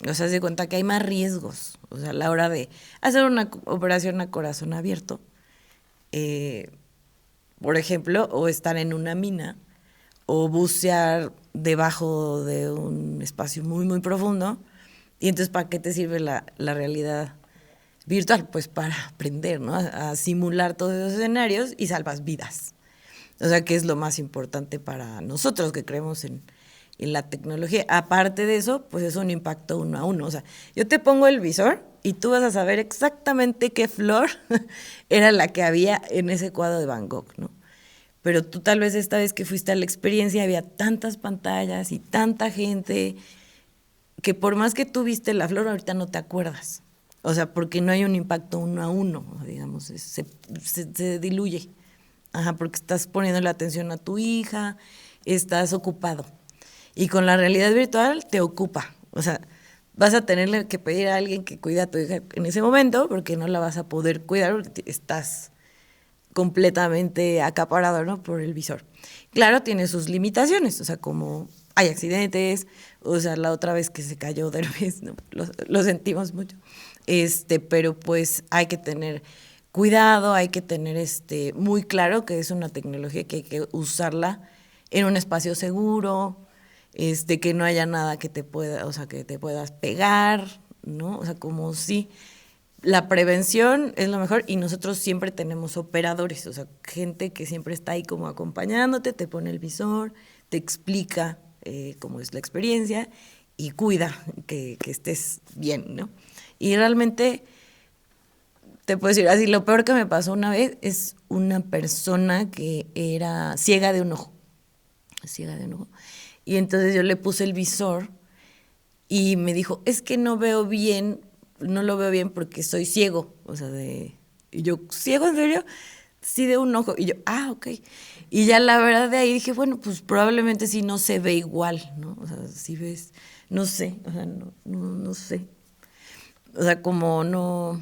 O sea, se cuenta que hay más riesgos. O sea, a la hora de hacer una operación a corazón abierto, por ejemplo, o estar en una mina, o bucear debajo de un espacio muy, muy profundo. Y entonces, ¿para qué te sirve la realidad virtual? Pues para aprender, ¿no? A simular todos esos escenarios y salvas vidas. O sea, que es lo más importante para nosotros que creemos en la tecnología. Aparte de eso, pues es un impacto 1 a 1. O sea, yo te pongo el visor y tú vas a saber exactamente qué flor era la que había en ese cuadro de Van Gogh, ¿no? Pero tú tal vez esta vez que fuiste a la experiencia había tantas pantallas y tanta gente que por más que tú viste la flor, ahorita no te acuerdas. O sea, porque no hay un impacto 1 a 1, digamos. como se diluye. Ajá, porque estás poniendo la atención a tu hija, estás ocupado. Y con la realidad virtual te ocupa. O sea, vas a tenerle que pedir a alguien que cuide a tu hija en ese momento porque no la vas a poder cuidar porque estás completamente acaparado, ¿no? Por el visor. Claro, tiene sus limitaciones, o sea, como hay accidentes, o sea, la otra vez que se cayó Derbez, ¿no? Lo sentimos mucho. Pero pues hay que tener cuidado, hay que tener muy claro que es una tecnología que hay que usarla en un espacio seguro, que no haya nada que te pueda, o sea, que te puedas pegar, ¿no? O sea, como si la prevención es lo mejor y nosotros siempre tenemos operadores, o sea, gente que siempre está ahí como acompañándote, te pone el visor, te explica cómo es la experiencia y cuida que estés bien, ¿no? Y realmente, te puedo decir, así, lo peor que me pasó una vez es una persona que era ciega de un ojo, y entonces yo le puse el visor y me dijo, es que no veo bien, no lo veo bien porque soy ciego, o sea, y yo, ¿ciego en serio? Sí, de un ojo. Y yo, ok. Y ya la verdad de ahí dije, bueno, pues probablemente sí no se ve igual, ¿no? O sea, si ves, no sé, o sea, no sé. O sea, como no...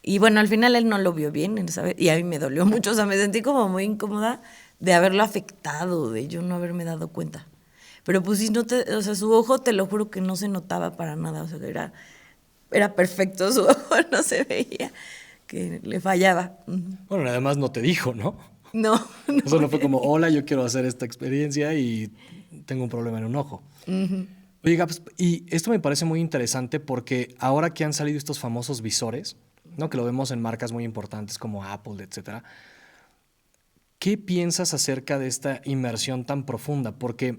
Y bueno, al final él no lo vio bien, ¿sabes? Y a mí me dolió mucho, o sea, me sentí como muy incómoda de haberlo afectado, de yo no haberme dado cuenta. Pero pues sí, o sea, su ojo, te lo juro que no se notaba para nada, o sea, era perfecto su ojo, no se veía que le fallaba. Bueno, además no te dijo, ¿no? No, O sea, no. no fue como, hola, yo quiero hacer esta experiencia y tengo un problema en un ojo. Oiga, pues, y esto me parece muy interesante porque ahora que han salido estos famosos visores, ¿no? Que lo vemos en marcas muy importantes como Apple, etcétera. ¿Qué piensas acerca de esta inmersión tan profunda? Porque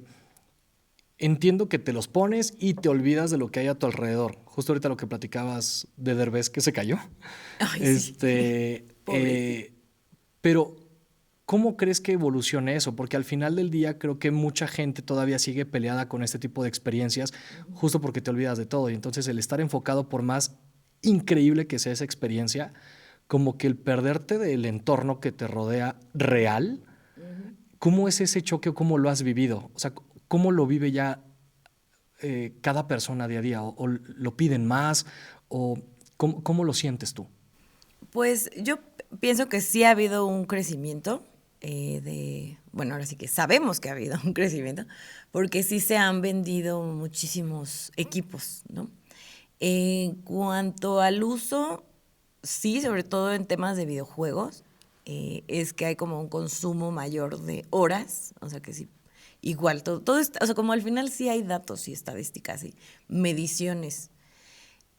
entiendo que te los pones y te olvidas de lo que hay a tu alrededor. Justo ahorita lo que platicabas de Derbez que se cayó. Ay, sí. Este, Pobrecito. pero, ¿cómo crees que evolucione eso? Porque al final del día creo que mucha gente todavía sigue peleada con este tipo de experiencias justo porque te olvidas de todo. Y entonces el estar enfocado, por más increíble que sea esa experiencia, como que el perderte del entorno que te rodea real, ¿cómo es ese choque o cómo lo has vivido? O sea, ¿cómo lo vive ya cada persona día a día? ¿O lo piden más? ¿O cómo lo sientes tú? Pues yo pienso que sí ha habido un crecimiento bueno, ahora sí que sabemos que ha habido un crecimiento, porque sí se han vendido muchísimos equipos, ¿no? En cuanto al uso, sí, sobre todo en temas de videojuegos, es que hay como un consumo mayor de horas, o sea que sí, igual, todo está, o sea, como al final sí hay datos y estadísticas y mediciones.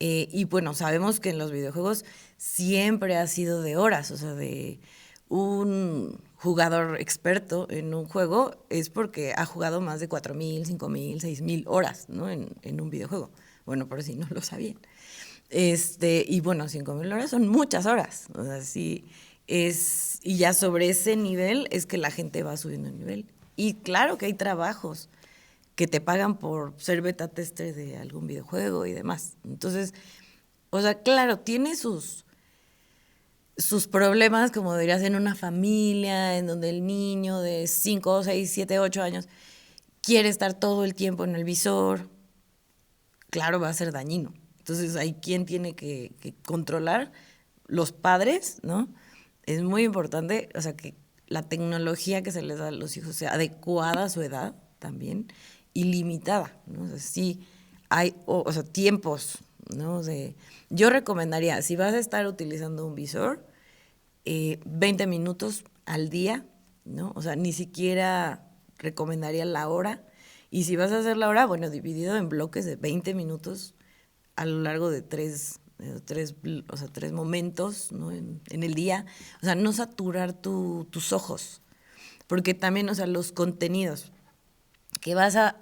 Y bueno, sabemos que en los videojuegos siempre ha sido de horas, o sea, de un jugador experto en un juego es porque ha jugado más de 4,000, 5,000, 6,000 horas, ¿no? En un videojuego. Bueno, por si no lo sabían. Y bueno, 5,000 horas son muchas horas. O sea, sí y ya sobre ese nivel es que la gente va subiendo el nivel. Y claro que hay trabajos que te pagan por ser beta tester de algún videojuego y demás. Entonces, o sea, claro, tiene sus problemas, como dirías, en una familia, en donde el niño de 5, 6, 7, 8 años quiere estar todo el tiempo en el visor. Claro, va a ser dañino. Entonces, hay quien tiene que controlar, los padres, ¿no? Es muy importante, o sea, que la tecnología que se les da a los hijos sea adecuada a su edad también y limitada, ¿no? O sea, sí hay, o sea, tiempos, ¿no? Yo recomendaría, si vas a estar utilizando un visor, 20 minutos al día, ¿no? O sea, ni siquiera recomendaría la hora. Y si vas a hacer la hora, bueno, dividido en bloques de 20 minutos a lo largo de o sea, tres momentos, ¿no? En el día. O sea, no saturar tus ojos. Porque también, o sea, los contenidos que vas a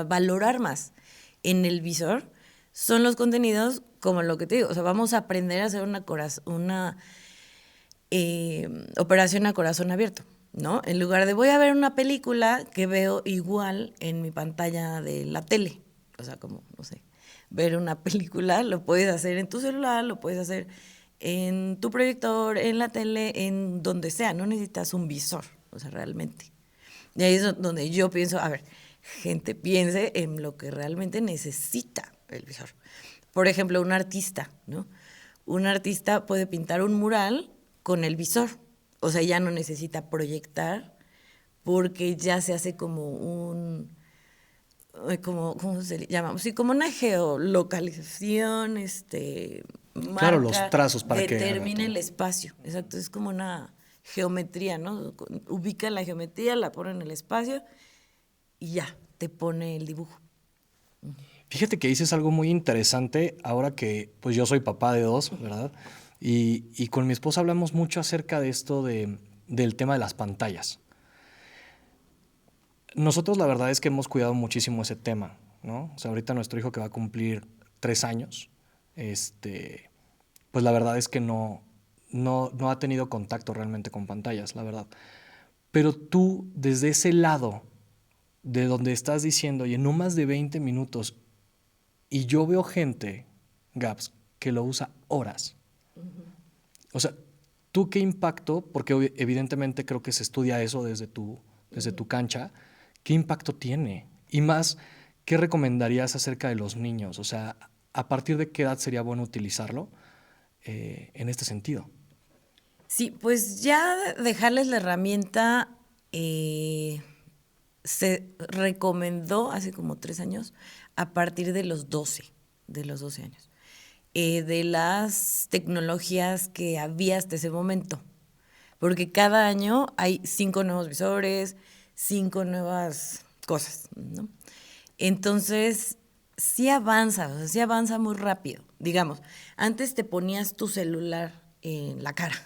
valorar más en el visor son los contenidos como lo que te digo. O sea, vamos a aprender a hacer una operación a corazón abierto, ¿no? En lugar de voy a ver una película que veo igual en mi pantalla de la tele. O sea, como, no sé, ver una película, lo puedes hacer en tu celular, lo puedes hacer en tu proyector, en la tele, en donde sea, no necesitas un visor, o sea, realmente. Y ahí es donde yo pienso, a ver, gente piense en lo que realmente necesita el visor. Por ejemplo, un artista, ¿no? Un artista puede pintar un mural con el visor, o sea, ya no necesita proyectar porque ya se hace como un, ¿cómo se le llama? Sí, como una geolocalización, Claro, los marca, trazos para que haga determina todo. el espacio, exacto, es como una geometría, ¿no? Ubica la geometría, la pone en el espacio y ya, te pone el dibujo. Fíjate que dices algo muy interesante ahora que pues yo soy papá de dos, ¿verdad? Y con mi esposa hablamos mucho acerca de esto del tema de las pantallas. Nosotros la verdad es que hemos cuidado muchísimo ese tema, ¿no? O sea, ahorita nuestro hijo que va a cumplir 3 años, pues la verdad es que no ha tenido contacto realmente con pantallas, la verdad. Pero tú, desde ese lado, de donde estás diciendo, oye, no más de 20 minutos, y yo veo gente, Gaps, que lo usa horas. O sea, ¿tú qué impacto? Porque evidentemente creo que se estudia eso desde tu cancha. ¿Qué impacto tiene? Y más, ¿qué recomendarías acerca de los niños? O sea, ¿a partir de qué edad sería bueno utilizarlo en este sentido? Sí, pues ya dejarles la herramienta se recomendó hace como 3 años a partir de los 12 años, de las tecnologías que había hasta ese momento, porque cada año hay 5 nuevos visores, 5 nuevas cosas, ¿no? Entonces, sí avanza, o sea, sí avanza muy rápido. Digamos, antes te ponías tu celular en la cara.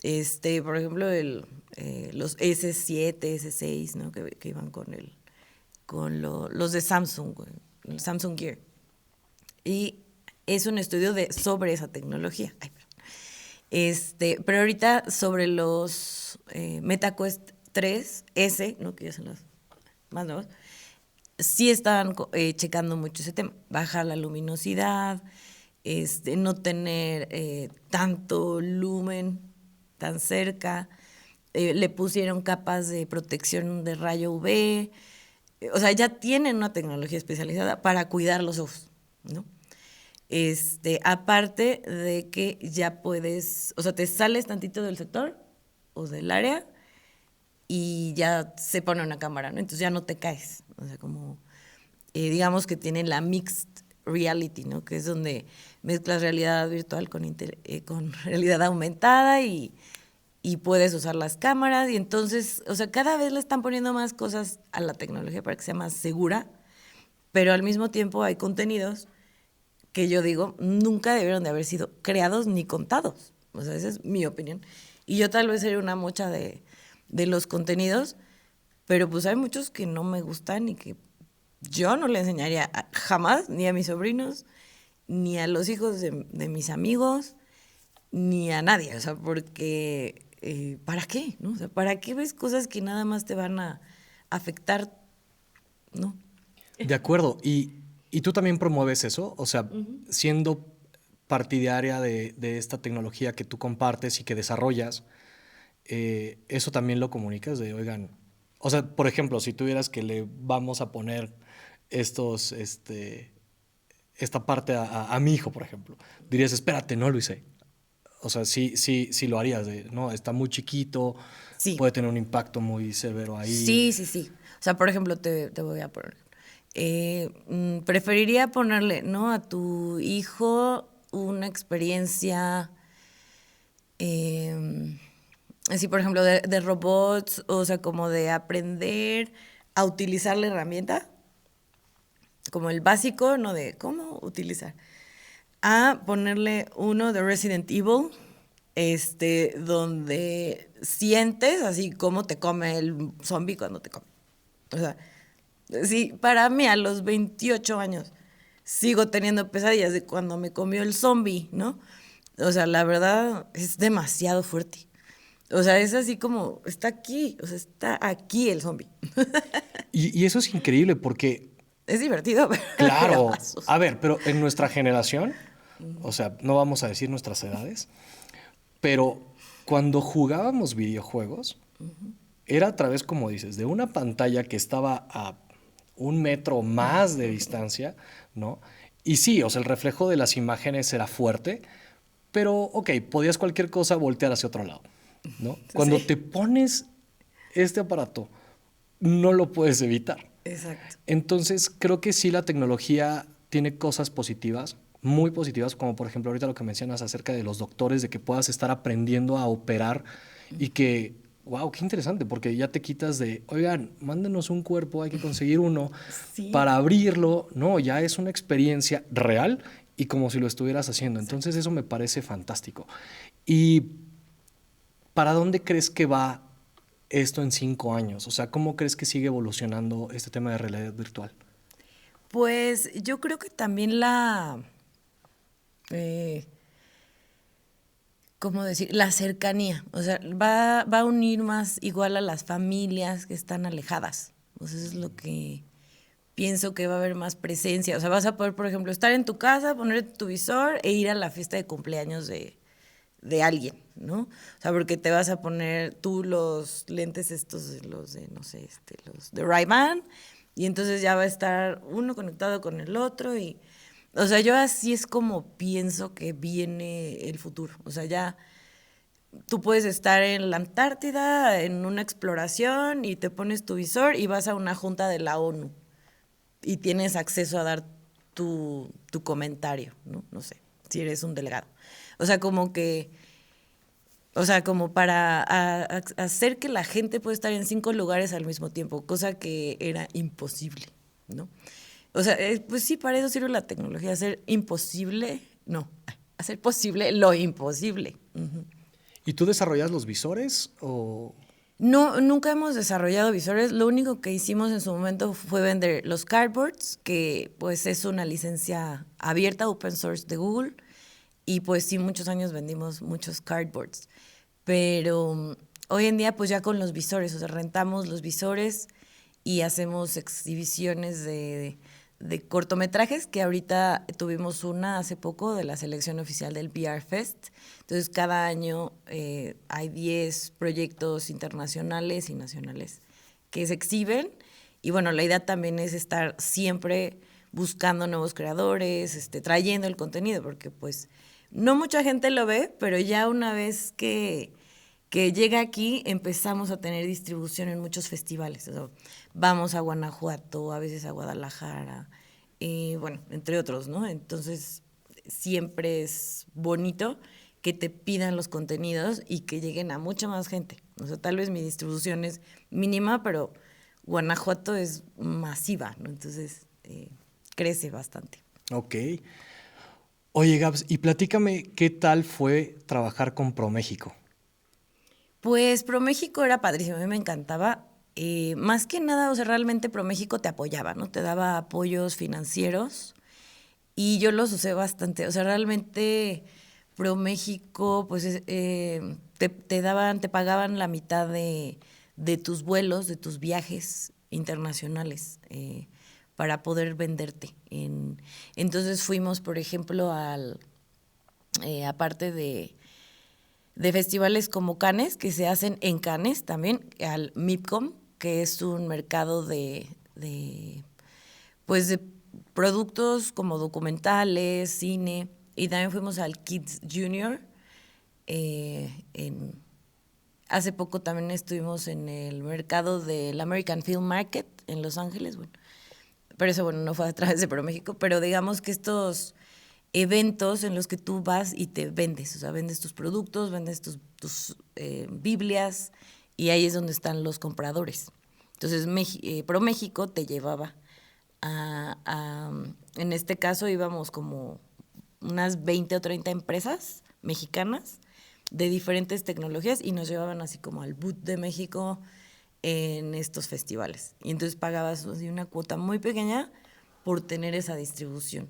Por ejemplo, los S7, S6, ¿no? Que iban los de Samsung, güey, el Samsung Gear. Y es un estudio sobre esa tecnología. Ay, perdón. Pero ahorita sobre los MetaQuest 3S, ¿no? Que ya son los más nuevos, sí estaban checando mucho ese tema. Bajar la luminosidad, no tener tanto lumen tan cerca, le pusieron capas de protección de rayo UV, o sea, ya tienen una tecnología especializada para cuidar los ojos, ¿no? Aparte de que ya puedes, o sea, te sales tantito del sector o del área y ya se pone una cámara, ¿no? Entonces ya no te caes, o sea, como, digamos que tienen la mixed reality, ¿no? Que es donde mezclas realidad virtual con realidad aumentada y puedes usar las cámaras y entonces, o sea, cada vez le están poniendo más cosas a la tecnología para que sea más segura, pero al mismo tiempo hay contenidos que yo digo nunca debieron de haber sido creados ni contados. O sea, esa es mi opinión. Y yo tal vez sería una mocha de los contenidos, pero pues hay muchos que no me gustan y que yo no le enseñaría jamás, ni a mis sobrinos, ni a los hijos de mis amigos, ni a nadie. O sea, porque ¿para qué? ¿No? O sea, ¿para qué ves cosas que nada más te van a afectar? ¿No? De acuerdo. ¿Y tú también promueves eso? O sea, siendo partidaria de esta tecnología que tú compartes y que desarrollas, eso también lo comunicas de, oigan, o sea, por ejemplo, si tuvieras que le vamos a poner esta parte a mi hijo, por ejemplo, dirías, espérate, no lo hice. O sea, sí lo harías, no, está muy chiquito, Sí, puede tener un impacto muy severo ahí. sí, sí, sí. O sea, por ejemplo, te voy a poner. Preferiría ponerle, ¿no? A tu hijo una experiencia, así, por ejemplo, de robots, o sea, como de aprender a utilizar la herramienta, como el básico, ¿no? De cómo utilizar. A ponerle uno de Resident Evil, donde sientes así cómo te come el zombie cuando te come. O sea, sí, para mí a los 28 años sigo teniendo pesadillas de cuando me comió el zombie, ¿no? O sea, la verdad es demasiado fuerte. O sea, es así como, está aquí, o sea, está aquí el zombie. Y eso es increíble porque, Es divertido, pero me da claro, susto. a ver, pero en nuestra generación, o sea, no vamos a decir nuestras edades, pero cuando jugábamos videojuegos, era a través, como dices, de una pantalla que estaba a 1 metro más de distancia, ¿no? Y sí, o sea, el reflejo de las imágenes era fuerte, pero, ok, podías cualquier cosa voltear hacia otro lado, ¿no? Cuando Sí. te pones este aparato, no lo puedes evitar. Exacto. Entonces, creo que sí la tecnología tiene cosas positivas, muy positivas, como por ejemplo ahorita lo que mencionas acerca de los doctores, de que puedas estar aprendiendo a operar y que, wow, qué interesante, porque ya te quitas de, oigan, mándenos un cuerpo, hay que conseguir uno Sí, para abrirlo. No, ya es una experiencia real y como si lo estuvieras haciendo. Entonces, eso me parece fantástico. ¿Y para dónde crees que va esto en 5 años? O sea, ¿cómo crees que sigue evolucionando este tema de realidad virtual? pues yo creo que también eh, ¿cómo decir? La cercanía, o sea, va a unir más igual a las familias que están alejadas. O sea, eso es lo que pienso que va a haber más presencia. O sea, vas a poder, por ejemplo, estar en tu casa, poner tu visor e ir a la fiesta de cumpleaños de alguien, ¿no? O sea, porque te vas a poner tú los lentes estos, los de, no sé, los de Ray-Ban, y entonces ya va a estar uno conectado con el otro y, o sea, yo así es como pienso que viene el futuro. O sea, ya tú puedes estar en la Antártida en una exploración y te pones tu visor y vas a una junta de la ONU y tienes acceso a dar tu comentario, ¿no? No sé, si eres un delegado. O sea, como que, o sea, como para hacer que la gente pueda estar en 5 lugares al mismo tiempo, cosa que era imposible, ¿no? O sea, pues sí, para eso sirve la tecnología, hacer imposible, no, hacer posible lo imposible. ¿Y tú desarrollas los visores o...? No, nunca hemos desarrollado visores. Lo único que hicimos en su momento fue vender los cardboards, que pues es una licencia abierta, open source de Google. Y pues sí, muchos años vendimos muchos cardboards. Pero hoy en día pues ya con los visores, o sea, rentamos los visores y hacemos exhibiciones de cortometrajes, que ahorita tuvimos una hace poco de la selección oficial del VR Fest. Entonces, cada año hay 10 proyectos internacionales y nacionales que se exhiben. Y bueno, la idea también es estar siempre buscando nuevos creadores, trayendo el contenido, porque pues no mucha gente lo ve, pero ya una vez que llega aquí empezamos a tener distribución en muchos festivales. O sea, vamos a Guanajuato, a veces a Guadalajara, bueno, entre otros, ¿no? Entonces, siempre es bonito que te pidan los contenidos y que lleguen a mucha más gente. O sea, tal vez mi distribución es mínima, pero Guanajuato es masiva, ¿no? Entonces, crece bastante. Ok. Oye, Gabs, y platícame qué tal fue trabajar con ProMéxico. Pues ProMéxico era padrísimo, a mí me encantaba. Más que nada, o sea, realmente ProMéxico te apoyaba, ¿no? Te daba apoyos financieros y yo los usé bastante. O sea, realmente ProMéxico, pues te pagaban la mitad de tus vuelos, de tus viajes internacionales para poder venderte. Entonces fuimos, por ejemplo, aparte de festivales como Cannes, que se hacen en Cannes también, al MIPCOM, que es un mercado pues de productos como documentales, cine, y también fuimos al Kids Junior. Hace poco también estuvimos en el mercado del American Film Market en Los Ángeles, bueno, pero eso, bueno, no fue a través de ProMéxico, pero digamos que estos eventos en los que tú vas y te vendes, o sea, vendes tus productos, vendes tus Biblias, y ahí es donde están los compradores. Entonces, ProMéxico te llevaba en este caso íbamos como unas 20 o 30 empresas mexicanas de diferentes tecnologías y nos llevaban así como al boot de México en estos festivales. Y entonces pagabas así una cuota muy pequeña por tener esa distribución.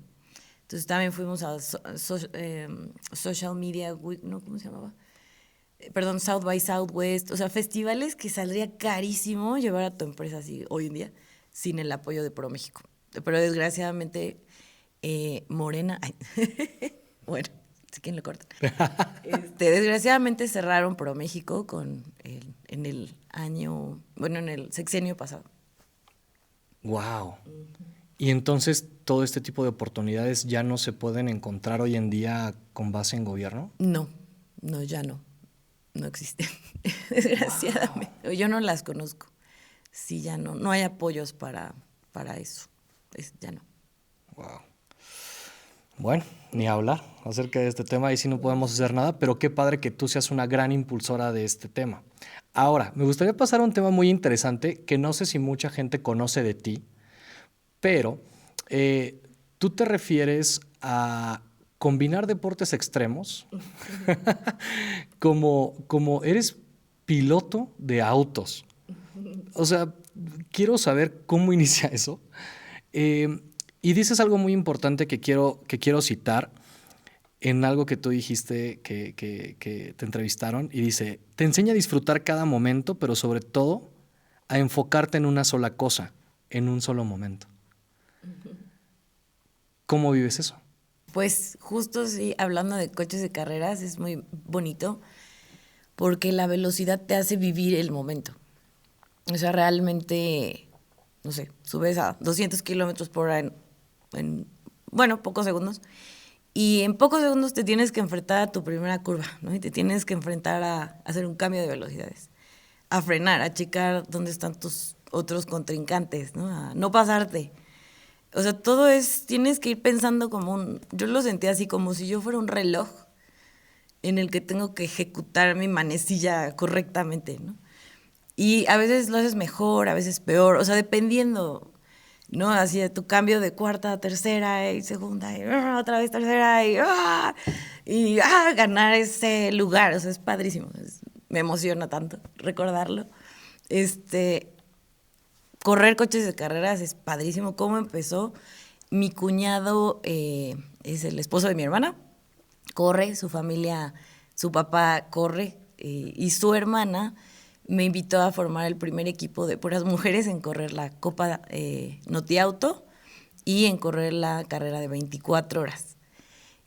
Entonces también fuimos a Social Media Week, ¿no? ¿Cómo se llamaba? Perdón, South by Southwest, o sea, festivales que saldría carísimo llevar a tu empresa así hoy en día sin el apoyo de ProMéxico. Pero desgraciadamente Morena Bueno, si quieren lo cortan. Desgraciadamente cerraron ProMéxico en el sexenio pasado. Wow. Y entonces todo este tipo de oportunidades ya no se pueden encontrar hoy en día con base en gobierno. No, no, ya no. No existen, desgraciadamente. Wow. Yo no las conozco. Sí, ya no. No hay apoyos para eso. Ya no. Wow. Bueno, ni hablar acerca de este tema, ahí sí no podemos hacer nada, pero qué padre que tú seas una gran impulsora de este tema. Ahora, me gustaría pasar a un tema muy interesante que no sé si mucha gente conoce de ti, pero tú te refieres a combinar deportes extremos como eres piloto de autos. O sea, quiero saber cómo inicia eso. Y dices algo muy importante que quiero citar en algo que tú dijiste que te entrevistaron y dice, te enseña a disfrutar cada momento, pero sobre todo a enfocarte en una sola cosa, en un solo momento. ¿Cómo vives eso? Pues justo sí, hablando de coches de carreras, es muy bonito porque la velocidad te hace vivir el momento. O sea, realmente, no sé, subes a 200 kilómetros por hora en pocos segundos. Y en pocos segundos te tienes que enfrentar a tu primera curva, ¿no? Y te tienes que enfrentar a hacer un cambio de velocidades, a frenar, a checar dónde están tus otros contrincantes, ¿no? A no pasarte. O sea, tienes que ir pensando yo lo sentía así, como si yo fuera un reloj en el que tengo que ejecutar mi manecilla correctamente, ¿no? Y a veces lo haces mejor, a veces peor, o sea, dependiendo, ¿no? Así de tu cambio de cuarta a tercera y segunda y otra vez tercera y ganar ese lugar, o sea, es padrísimo, me emociona tanto recordarlo. Correr coches de carreras es padrísimo. ¿Cómo empezó? Mi cuñado es el esposo de mi hermana, corre, su familia, su papá corre y su hermana me invitó a formar el primer equipo de puras mujeres en correr la Copa Noti Auto y en correr la carrera de 24 horas.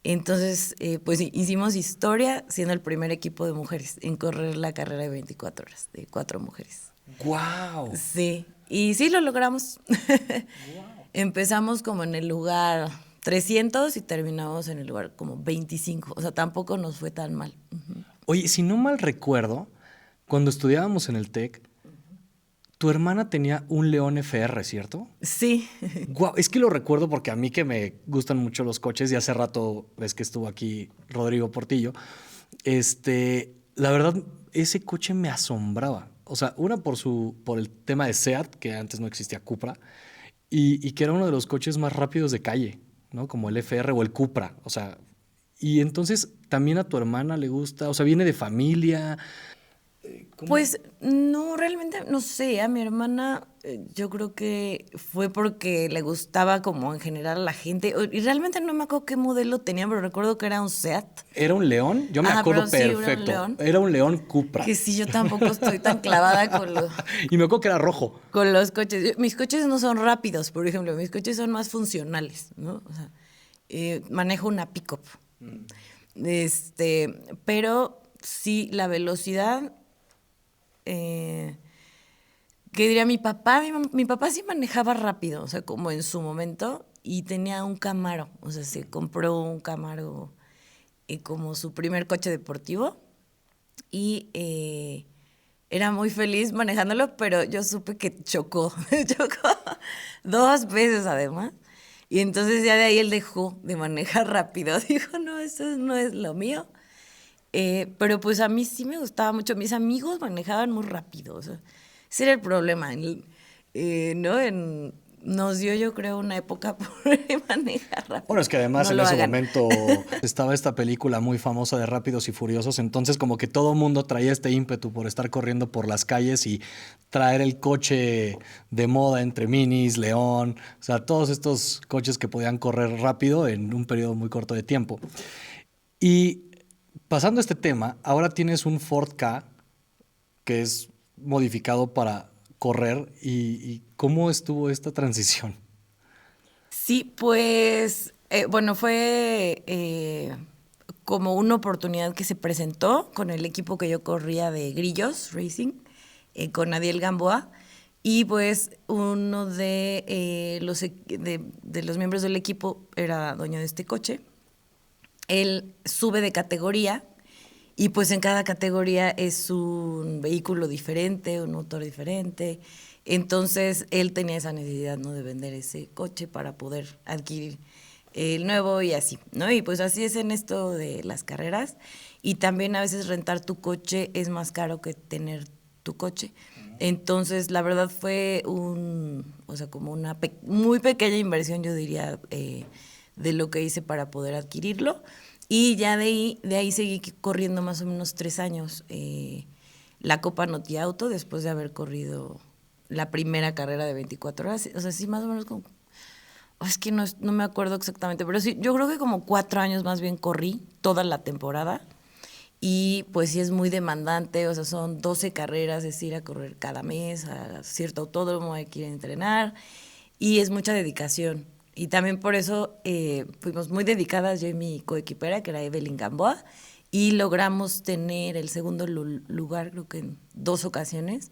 Entonces, pues hicimos historia siendo el primer equipo de mujeres en correr la carrera de 24 horas, de 4 mujeres. ¡Guau! Sí, y sí lo logramos. Wow. Empezamos como en el lugar 300 y terminamos en el lugar como 25. O sea, tampoco nos fue tan mal. Uh-huh. Oye, si no mal recuerdo, cuando estudiábamos en el TEC, tu hermana tenía un León FR, ¿cierto? Sí. Guau, es que lo recuerdo porque a mí que me gustan mucho los coches y hace rato ves que estuvo aquí Rodrigo Portillo. La verdad, ese coche me asombraba. O sea, por el tema de SEAT, que antes no existía Cupra, y que era uno de los coches más rápidos de calle, ¿no? Como el FR o el Cupra. O sea, y entonces también a tu hermana le gusta, o sea, viene de familia. ¿Cómo? Pues no, realmente no sé, a mi hermana yo creo que fue porque le gustaba como en general a la gente, y realmente no me acuerdo qué modelo tenía, pero recuerdo que era un SEAT. ¿Era un León? Yo me acuerdo perfecto. Sí, era un León Cupra. Que sí, yo tampoco estoy tan clavada con los... Y me acuerdo que era rojo. Con los coches. Mis coches no son rápidos, por ejemplo, mis coches son más funcionales, ¿no? O sea, manejo una pick-up. Pero sí, la velocidad... ¿qué diría mi papá? Mi papá sí manejaba rápido, o sea, como en su momento, y tenía un Camaro, o sea, se compró un Camaro como su primer coche deportivo, y era muy feliz manejándolo, pero yo supe que chocó 2 veces además, y entonces ya de ahí él dejó de manejar rápido, dijo, no, eso no es lo mío. Pero pues a mí sí me gustaba mucho. Mis amigos manejaban muy rápido, o sea, ese era el problema, ¿no? Nos dio, yo creo, una época por manejar rápido. Bueno, es que además en ese momento estaba esta película muy famosa de Rápidos y Furiosos, entonces como que todo mundo traía este ímpetu por estar corriendo por las calles y traer el coche de moda entre Minis, León, o sea, todos estos coches que podían correr rápido en un periodo muy corto de tiempo. Y pasando a este tema, ahora tienes un Ford Ka que es modificado para correr. ¿Y cómo estuvo esta transición? Sí, pues Bueno, fue como una oportunidad que se presentó con el equipo que yo corría de Grillos Racing, con Adiel Gamboa, y pues uno de los miembros del equipo era dueño de este coche. Él sube de categoría y pues en cada categoría es un vehículo diferente, un motor diferente. Entonces él tenía esa necesidad, ¿no?, de vender ese coche para poder adquirir el nuevo y así, ¿no? Y pues así es en esto de las carreras. Y también a veces rentar tu coche es más caro que tener tu coche. Entonces, la verdad fue o sea, como una muy pequeña inversión, yo diría, de lo que hice para poder adquirirlo. Y ya de ahí seguí corriendo más o menos 3 años la Copa Noti Auto, después de haber corrido la primera carrera de 24 horas. O sea, sí, más o menos como... Es que no me acuerdo exactamente, pero sí, yo creo que como 4 años más bien corrí toda la temporada. Y pues sí es muy demandante, o sea, son 12 carreras, es ir a correr cada mes a cierto autódromo, hay que ir a entrenar y es mucha dedicación. Y también por eso fuimos muy dedicadas, yo y mi coequipera, que era Evelyn Gamboa, y logramos tener el segundo lugar, creo que en 2 ocasiones,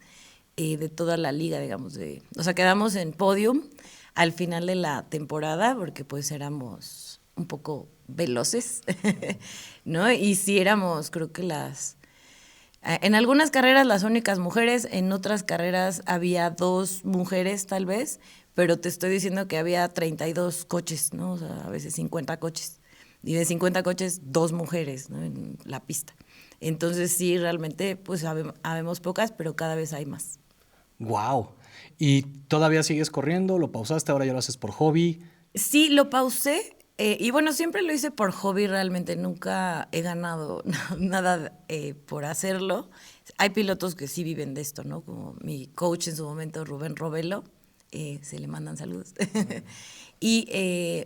de toda la liga, digamos. O sea, quedamos en podium al final de la temporada, porque pues éramos un poco veloces, ¿no? Y sí éramos, creo que en algunas carreras las únicas mujeres, en otras carreras había 2 mujeres tal vez, pero te estoy diciendo que había 32 coches, ¿no? O sea, a veces 50 coches. Y de 50 coches, 2 mujeres, ¿no?, en la pista. Entonces sí, realmente, pues habemos pocas, pero cada vez hay más. Wow. ¿Y todavía sigues corriendo? ¿Lo pausaste? ¿Ahora ya lo haces por hobby? Sí, lo pausé y bueno, siempre lo hice por hobby realmente, nunca he ganado nada por hacerlo. Hay pilotos que sí viven de esto, ¿no? Como mi coach en su momento, Rubén Robelo, se le mandan saludos. y,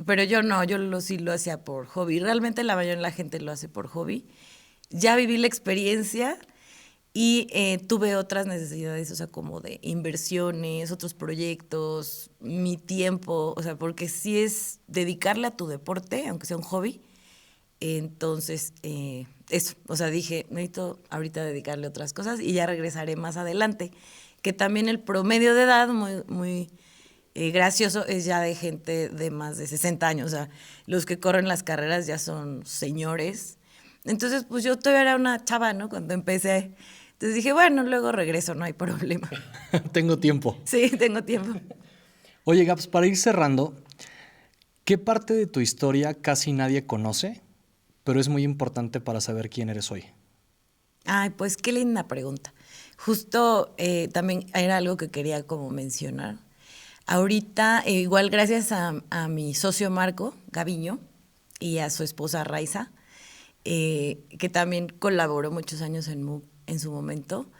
pero yo no, sí lo hacía por hobby. Realmente la mayoría de la gente lo hace por hobby. Ya viví la experiencia y tuve otras necesidades, o sea, como de inversiones, otros proyectos, mi tiempo, o sea, porque si es dedicarle a tu deporte, aunque sea un hobby, entonces eso, o sea, dije, necesito ahorita dedicarle a otras cosas y ya regresaré más adelante, que también el promedio de edad, muy, muy gracioso, es ya de gente de más de 60 años, o sea, los que corren las carreras ya son señores. Entonces, pues yo todavía era una chava, ¿no?, cuando empecé. Entonces dije, bueno, luego regreso, no hay problema. Tengo tiempo. Sí, tengo tiempo. Oye, Gaps, para ir cerrando, ¿qué parte de tu historia casi nadie conoce, pero es muy importante para saber quién eres hoy? Ay, pues qué linda pregunta. Justo también era algo que quería como mencionar. Ahorita, igual gracias a mi socio Marco Gaviño y a su esposa Raiza, que también colaboró muchos años en su momento,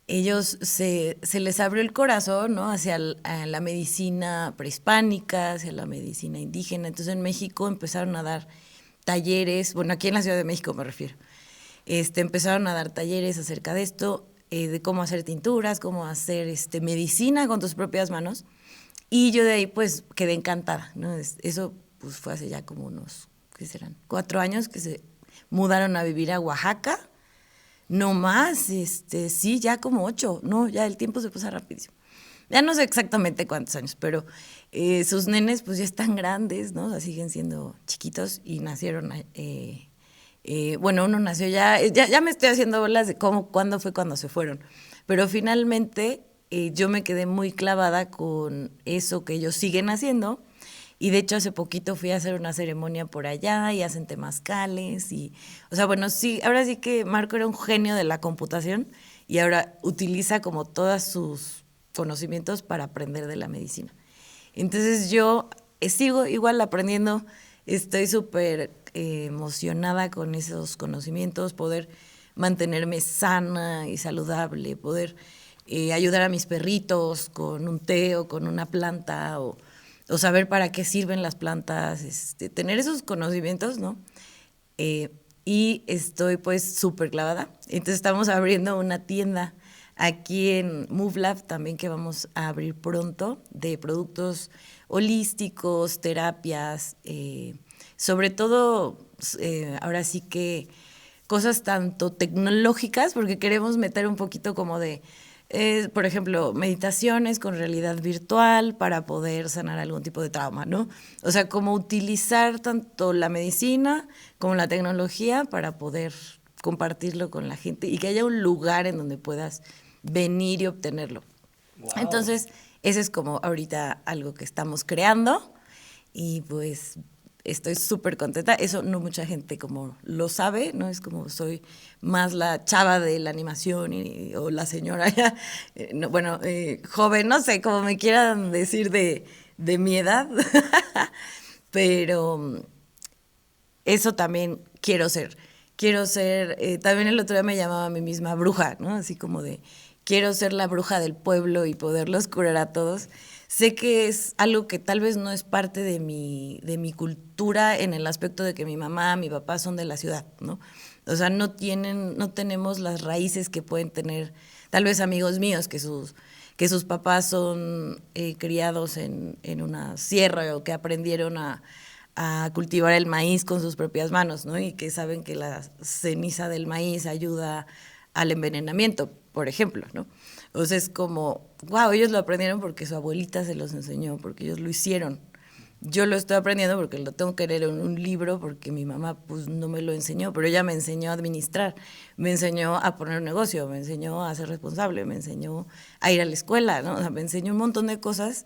ellos se les abrió el corazón, ¿no?, hacia a la medicina prehispánica, hacia la medicina indígena. Entonces en México empezaron a dar talleres, bueno, aquí en la Ciudad de México me refiero, empezaron a dar talleres acerca de esto, de cómo hacer tinturas, cómo hacer medicina con tus propias manos. Y yo de ahí pues quedé encantada, ¿no? Eso pues fue hace ya como unos, ¿qué serán?, 4 años que se mudaron a vivir a Oaxaca. No más, sí, ya como 8, no, ya el tiempo se pasa rapidísimo. Ya no sé exactamente cuántos años, pero sus nenes pues ya están grandes, ¿no? O sea, siguen siendo chiquitos y nacieron, bueno, uno nació ya me estoy haciendo bolas de cuándo fue cuando se fueron, pero finalmente yo me quedé muy clavada con eso que ellos siguen haciendo. Y de hecho hace poquito fui a hacer una ceremonia por allá y hacen temazcales y, o sea, bueno, sí, ahora sí que Marco era un genio de la computación y ahora utiliza como todos sus conocimientos para aprender de la medicina. Entonces yo sigo igual aprendiendo, estoy súper emocionada con esos conocimientos, poder mantenerme sana y saludable, poder ayudar a mis perritos con un té o con una planta o saber para qué sirven las plantas, tener esos conocimientos, ¿no? Y estoy pues súper clavada. Entonces estamos abriendo una tienda aquí en Move Lab también, que vamos a abrir pronto, de productos holísticos, terapias, sobre todo, ahora sí que cosas tanto tecnológicas, porque queremos meter un poquito como de, por ejemplo, meditaciones con realidad virtual para poder sanar algún tipo de trauma, ¿no? O sea, como utilizar tanto la medicina como la tecnología para poder compartirlo con la gente y que haya un lugar en donde puedas venir y obtenerlo. Wow. Entonces, ese es como ahorita algo que estamos creando y pues estoy súper contenta. Eso no mucha gente como lo sabe, ¿no? Es como soy más la chava de la animación o la señora ya, no, bueno, joven, no sé, como me quieran decir de mi edad. Pero eso también quiero ser. Quiero ser, también el otro día me llamaba a mí misma bruja, ¿no? Así como de, quiero ser la bruja del pueblo y poderlos curar a todos. Sé que es algo que tal vez no es parte de mi cultura en el aspecto de que mi mamá, mi papá son de la ciudad, ¿no? O sea, no tenemos las raíces que pueden tener tal vez amigos míos que sus papás son criados en una sierra o que aprendieron a cultivar el maíz con sus propias manos, ¿no? Y que saben que la ceniza del maíz ayuda al envenenamiento, por ejemplo, ¿no? O sea, es como, wow, ellos lo aprendieron porque su abuelita se los enseñó, porque ellos lo hicieron. Yo lo estoy aprendiendo porque lo tengo que leer en un libro, porque mi mamá pues no me lo enseñó, pero ella me enseñó a administrar, me enseñó a poner un negocio, me enseñó a ser responsable, me enseñó a ir a la escuela, ¿no? O sea, me enseñó un montón de cosas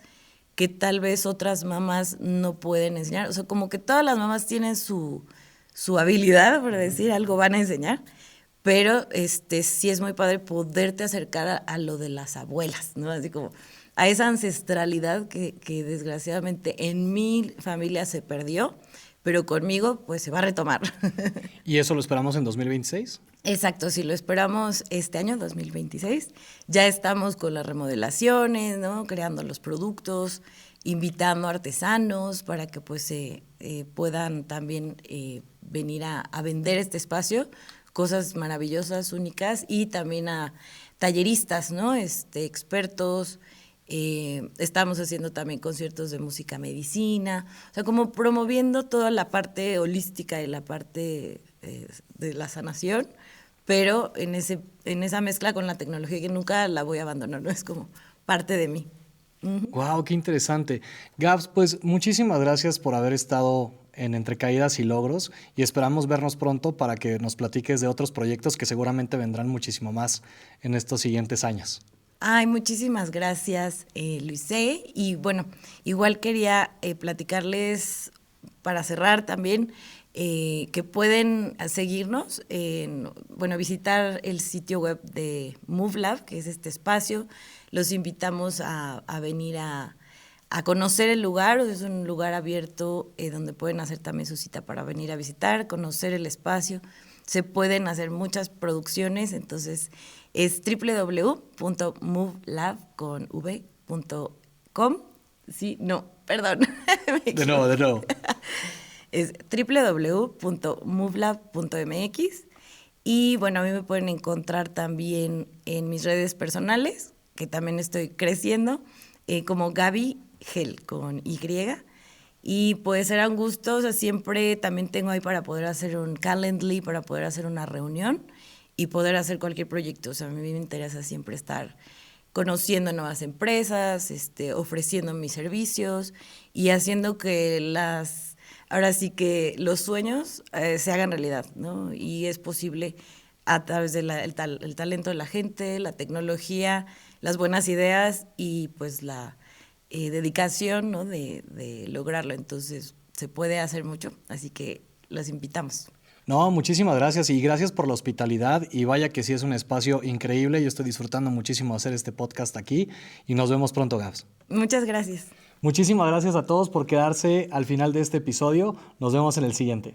que tal vez otras mamás no pueden enseñar. O sea, como que todas las mamás tienen su habilidad, por decir, algo van a enseñar, pero sí es muy padre poderte acercar a lo de las abuelas, ¿no? Así como a esa ancestralidad que desgraciadamente en mi familia se perdió, pero conmigo pues se va a retomar. ¿Y eso lo esperamos en 2026? Exacto, sí, lo esperamos este año, 2026. Ya estamos con las remodelaciones, ¿no? Creando los productos, invitando artesanos para que pues puedan también venir a vender este espacio, cosas maravillosas, únicas, y también a talleristas, ¿no? Expertos. Estamos haciendo también conciertos de música medicina, o sea, como promoviendo toda la parte holística y la parte de la sanación, pero en esa mezcla con la tecnología que nunca la voy a abandonar, ¿no? Es como parte de mí. Wow, qué interesante. Gabs, pues muchísimas gracias por haber estado en Entre Caídas y Logros y esperamos vernos pronto para que nos platiques de otros proyectos que seguramente vendrán muchísimo más en estos siguientes años. Ay, muchísimas gracias, Luisé. Y bueno, igual quería platicarles para cerrar también que pueden seguirnos, visitar el sitio web de Move Lab, que es este espacio. Los invitamos a venir a conocer el lugar. Es un lugar abierto donde pueden hacer también su cita para venir a visitar, conocer el espacio. Se pueden hacer muchas producciones, entonces es www.movelab.com. Sí, no, perdón. De nuevo. Es www.movelab.mx. Y bueno, a mí me pueden encontrar también en mis redes personales, que también estoy creciendo, como Gaby Gel, con Y. Y pues será un gusto, o sea, siempre también tengo ahí para poder hacer un Calendly, para poder hacer una reunión y poder hacer cualquier proyecto. O sea, a mí me interesa siempre estar conociendo nuevas empresas, ofreciendo mis servicios y haciendo que ahora sí que los sueños se hagan realidad, ¿no? Y es posible a través del el talento de la gente, la tecnología, las buenas ideas y pues la dedicación, ¿no? de lograrlo. Entonces se puede hacer mucho, así que los invitamos. No, muchísimas gracias y gracias por la hospitalidad y vaya que sí es un espacio increíble. Yo estoy disfrutando muchísimo hacer este podcast aquí y nos vemos pronto, Gabs. Muchas gracias. Muchísimas gracias a todos por quedarse al final de este episodio. Nos vemos en el siguiente.